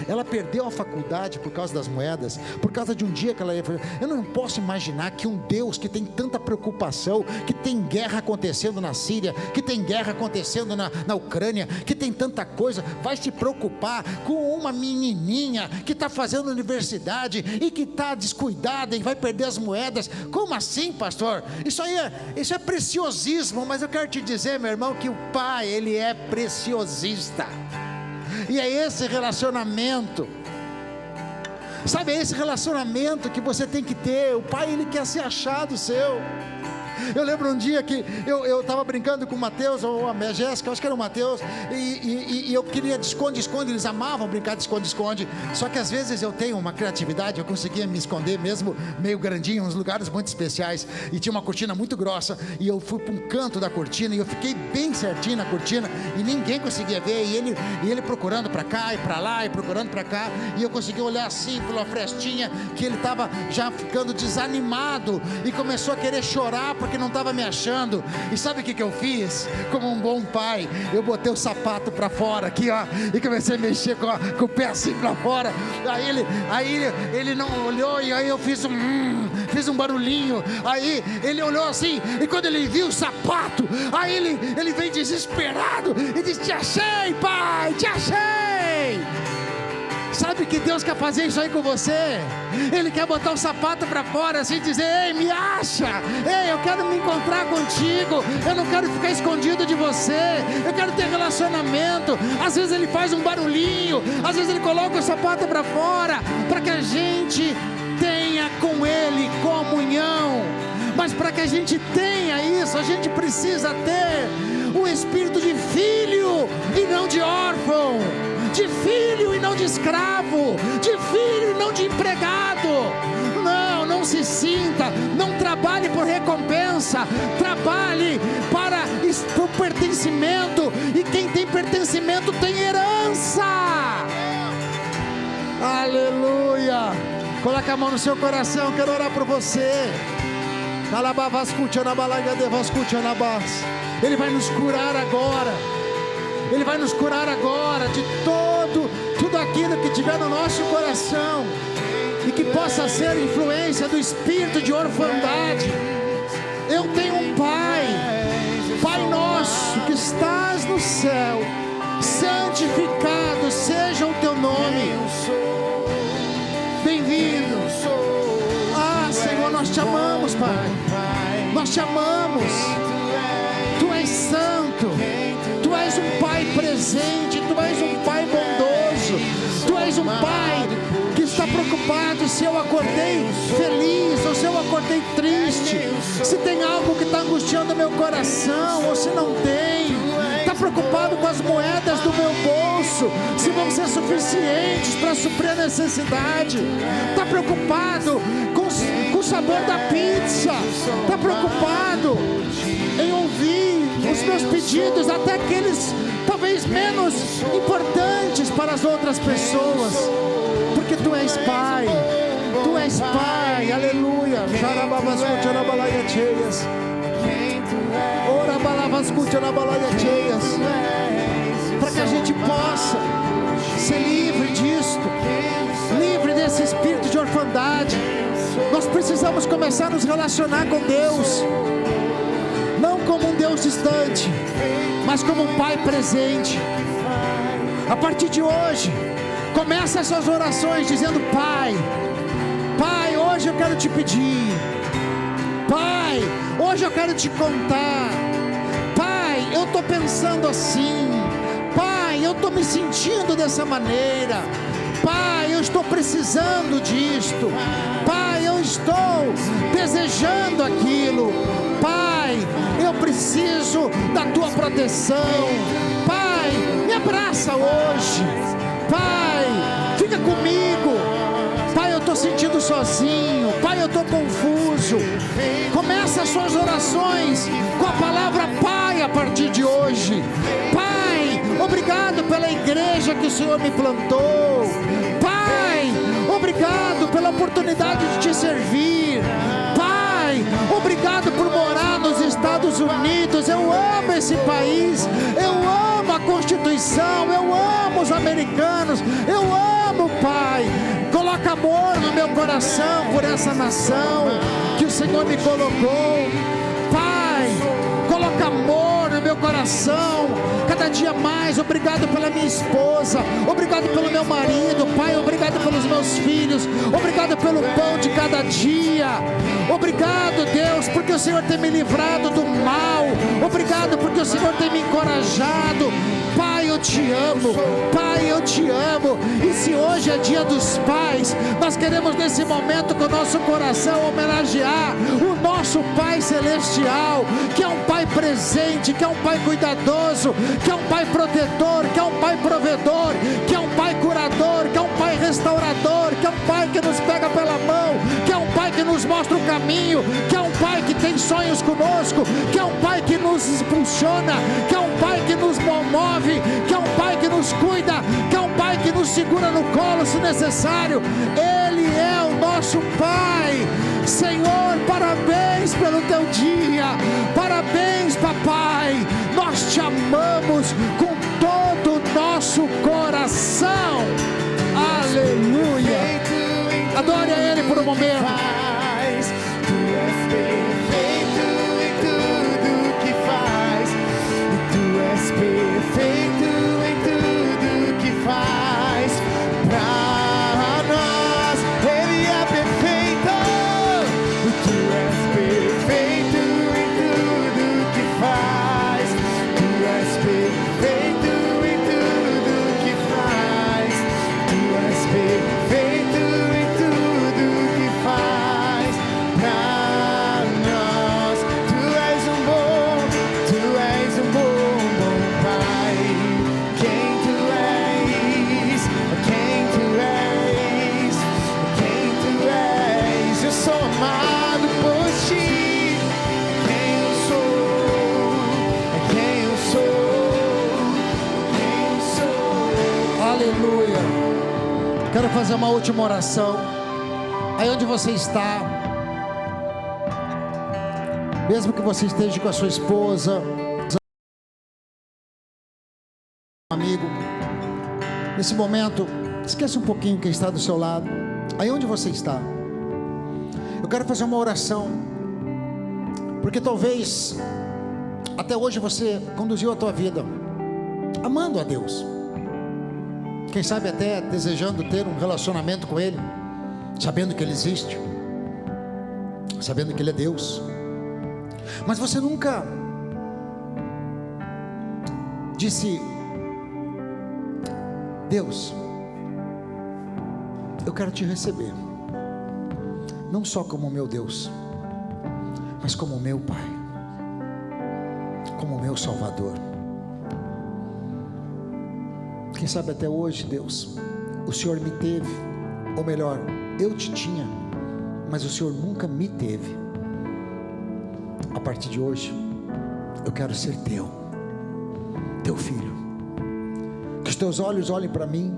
Ela perdeu a faculdade por causa das moedas, por causa de um dia que ela ia fazer. Eu não posso imaginar que um Deus que tem tanta preocupação, que tem guerra acontecendo na Síria, que tem guerra acontecendo na Ucrânia, que tem tanta coisa, vai se preocupar com uma menininha que está fazendo universidade e que está descuidada e vai perder as moedas. Como assim, pastor? Isso é preciosismo. Mas eu quero te dizer, meu irmão, que o pai, ele é preciosista. E é esse relacionamento, sabe, é esse relacionamento que você tem que ter. O pai, ele quer ser achado seu. Eu lembro um dia que eu estava brincando com o Mateus, ou a Jéssica, acho que era o Mateus, e eu queria de esconde-esconde. Eles amavam brincar de esconde-esconde. Só que às vezes eu tenho uma criatividade, eu conseguia me esconder mesmo meio grandinho, em uns lugares muito especiais, e tinha uma cortina muito grossa, e eu fui para um canto da cortina, e eu fiquei bem certinho na cortina, e ninguém conseguia ver, e ele procurando para cá e para lá, e procurando para cá, e eu consegui olhar assim pela frestinha, que ele estava já ficando desanimado, e começou a querer chorar, porque não estava me achando. E sabe o que eu fiz? Como um bom pai, eu botei o sapato para fora aqui, ó, e comecei a mexer com o pé assim para fora. Aí ele não olhou, e aí eu fiz um barulhinho. Aí ele olhou assim, e quando ele viu o sapato, aí ele veio desesperado e disse: te achei, pai, te achei. Sabe que Deus quer fazer isso aí com você? Ele quer botar o sapato para fora assim, dizer: ei, me acha, ei, eu quero me encontrar contigo, eu não quero ficar escondido de você, eu quero ter relacionamento. Às vezes Ele faz um barulhinho, às vezes Ele coloca o sapato para fora, para que a gente tenha com Ele comunhão. Mas para que a gente tenha isso, a gente precisa ter o espírito de filho e não de órfão, de filho e não de escravo, de filho e não de empregado. Não se sinta, não trabalhe por recompensa, trabalhe para o pertencimento, e quem tem pertencimento tem herança. Aleluia. Coloca a mão no seu coração, quero orar por você. Ele vai nos curar agora. Ele vai nos curar agora de tudo aquilo que tiver no nosso coração, e que possa ser influência do espírito de orfandade. Eu tenho um Pai, Pai nosso que estás no céu, santificado seja o teu nome. Bem-vindo. Ah, Senhor, nós te amamos, Pai. Nós te amamos. Tu és santo. Tu és um Pai presente. Tu és um Pai bondoso. Tu és um Pai que está preocupado se eu acordei feliz ou se eu acordei triste, se tem algo que está angustiando meu coração ou se não tem. Está preocupado com as moedas do meu bolso, se vão ser suficientes para suprir a necessidade. Está preocupado com o sabor da pizza. Está preocupado em ouvir os meus pedidos, até aqueles talvez menos importantes para as outras pessoas, porque Tu és Pai. Tu és Pai, aleluia. Para que a gente possa ser livre disto, livre desse espírito de orfandade. Nós precisamos começar a nos relacionar com Deus, não como um Deus distante, mas como um Pai presente. A partir de hoje, começa as suas orações dizendo: Pai, Pai, hoje eu quero te pedir. Pai, hoje eu quero te contar. Pai, eu estou pensando assim. Pai, eu estou me sentindo dessa maneira. Pai, eu estou precisando disto. Pai, eu estou desejando aquilo. Pai, eu preciso da Tua proteção. Pai, me abraça hoje. Pai, fica comigo. Pai, eu estou sentindo sozinho. Pai, eu estou confuso. Começa as suas orações com a palavra Pai a partir de hoje. Pai, obrigado pela igreja que o Senhor me plantou. Pai, obrigado pela oportunidade de te servir. Pai, obrigado por morar nos Estados Unidos. Eu amo esse país. Eu amo a Constituição. Eu amo os americanos. Eu amo, Pai. Coloca amor no meu coração por essa nação que o Senhor me colocou. Pai, coloca amor no meu coração cada dia mais. Obrigado pela minha esposa, obrigado pelo meu marido. Pai, obrigado pelos meus filhos, obrigado pelo pão de cada dia. Obrigado, Deus, porque o Senhor tem me livrado do mal. Obrigado porque o Senhor tem me encorajado. Pai, eu te amo. Pai, eu te amo. E se hoje é dia dos pais, nós queremos nesse momento com o nosso coração homenagear o nosso Pai Celestial, que é um Pai presente, que é um Pai cuidadoso, que é um Pai protetor, que é um Pai provedor, que é um Pai curador, que é um Pai restaurador, que é um Pai que nos pega pela mão, que é um Pai que nos mostra o caminho, que é um Pai que tem sonhos conosco, que é um Pai que nos impulsiona, que é um Pai que nos move, que é um Pai que nos cuida, que é um Pai que nos segura no colo se necessário. Ele é o nosso Pai. Senhor, parabéns pelo teu dia. Parabéns, papai. Nós te amamos com todo o nosso coração. Aleluia. Adore a Ele por um momento. Tu és perfeito em tudo que faz. Tu és perfeito em tudo que faz. Pra amado por ti. Quem eu sou, é quem eu sou, Aleluia. Quero fazer uma última oração. Aí onde você está, mesmo que você esteja com a sua esposa, amigo, nesse momento, esqueça um pouquinho quem está do seu lado. Aí onde você está, eu quero fazer uma oração, porque talvez até hoje você conduziu a tua vida amando a Deus, quem sabe até desejando ter um relacionamento com Ele, sabendo que Ele existe, sabendo que Ele é Deus, mas você nunca disse: Deus, eu quero te receber, não só como meu Deus, mas como meu Pai, como meu Salvador. Quem sabe até hoje, Deus, o Senhor me teve, ou melhor, eu te tinha, mas o Senhor nunca me teve. A partir de hoje, eu quero ser teu filho. Que os teus olhos olhem para mim,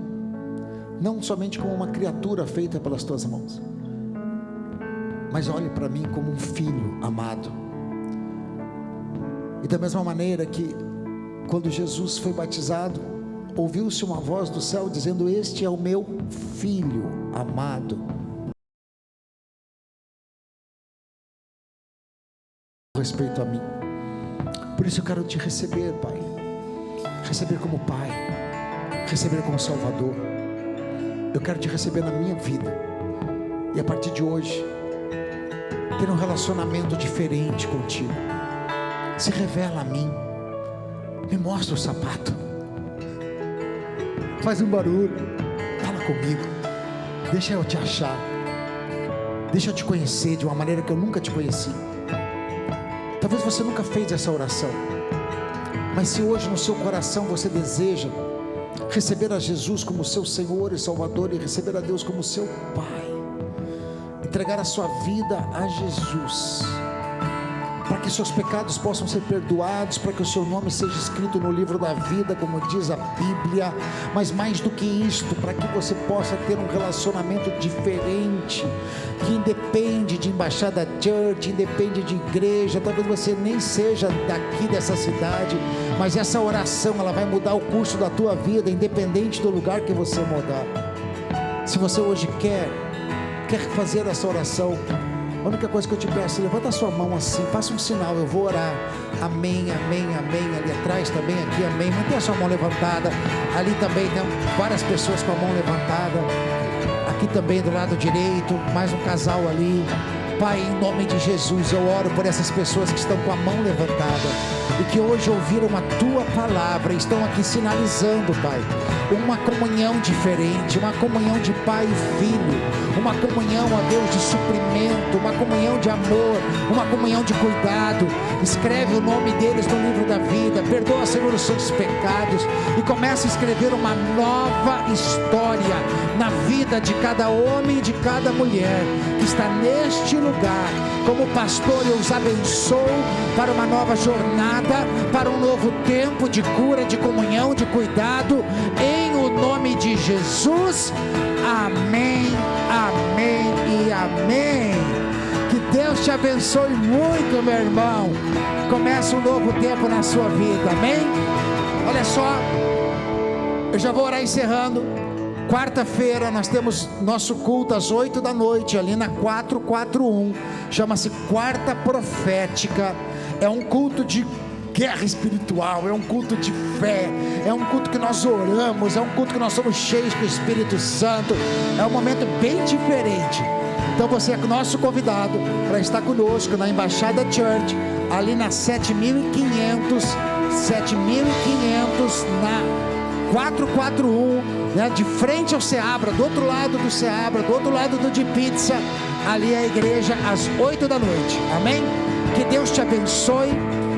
não somente como uma criatura feita pelas tuas mãos, mas olhe para mim como um filho amado. E da mesma maneira que quando Jesus foi batizado, ouviu-se uma voz do céu dizendo: este é o meu filho amado, respeito a mim. Por isso eu quero te receber, Pai, receber como Pai, receber como Salvador. Eu quero te receber na minha vida, e a partir de hoje ter um relacionamento diferente contigo. Se revela a mim, me mostra o sapato, faz um barulho, fala comigo, deixa eu te achar, deixa eu te conhecer de uma maneira que eu nunca te conheci. Talvez você nunca fez essa oração, mas se hoje no seu coração você deseja receber a Jesus como seu Senhor e Salvador, e receber a Deus como seu Pai, entregar a sua vida a Jesus, para que seus pecados possam ser perdoados, para que o seu nome seja escrito no livro da vida, como diz a Bíblia, mas mais do que isto, para que você possa ter um relacionamento diferente, que independe de Embaixada Church, independe de igreja. Talvez você nem seja daqui dessa cidade, mas essa oração, ela vai mudar o curso da tua vida, independente do lugar que você mudar. Se você hoje quer fazer essa oração, a única coisa que eu te peço, levanta a sua mão assim, faça um sinal, eu vou orar. Amém, amém, amém. Ali atrás também, aqui, amém. Mantenha a sua mão levantada. Ali também tem várias pessoas com a mão levantada. Aqui também do lado direito, mais um casal ali. Pai, em nome de Jesus, eu oro por essas pessoas que estão com a mão levantada e que hoje ouviram a Tua palavra, estão aqui sinalizando, Pai, uma comunhão diferente, uma comunhão de pai e filho, uma comunhão, ó Deus, de suprimento, uma comunhão de amor, uma comunhão de cuidado. Escreve o nome deles no livro da vida, perdoa, Senhor, os seus pecados e começa a escrever uma nova história na vida de cada homem e de cada mulher que está neste lugar. Como pastor, eu os abençoo para uma nova jornada, para um novo tempo de cura, de comunhão, de cuidado, em o nome de Jesus. Amém, amém e amém. Que Deus te abençoe muito, meu irmão. Começa um novo tempo na sua vida, amém? Olha só, eu já vou orar encerrando. Quarta-feira nós temos nosso culto às 8 da noite, ali na 441, chama-se Quarta Profética. É um culto de guerra espiritual, é um culto de fé, é um culto que nós oramos, é um culto que nós somos cheios do Espírito Santo. É um momento bem diferente. Então você é nosso convidado para estar conosco na Embaixada Church, ali na 7500 na 441, né, de frente ao Seabra, do outro lado do Seabra, do outro lado do de Pizza. Ali é a igreja às 8 da noite, amém? Que Deus te abençoe,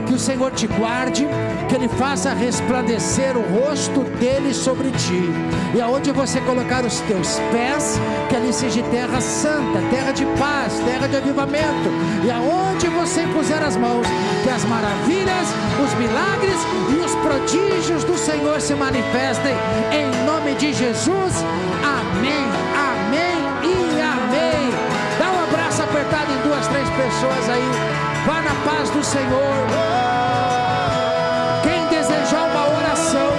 que o Senhor te guarde, que Ele faça resplandecer o rosto dEle sobre ti, e aonde você colocar os teus pés, que ali seja terra santa, terra de paz, terra terra de avivamento. E aonde você puser as mãos, que as maravilhas, os milagres e os prodígios do Senhor se manifestem, em nome de Jesus. Amém, amém e amém. Dá um abraço apertado em 2, 3 pessoas aí. Vá na paz do Senhor. Quem desejar uma oração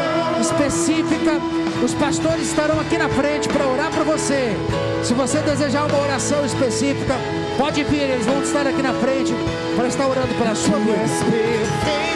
específica, os pastores estarão aqui na frente para orar por você. Se você desejar uma oração específica, pode vir, eles vão estar aqui na frente para estar orando pela sua vida.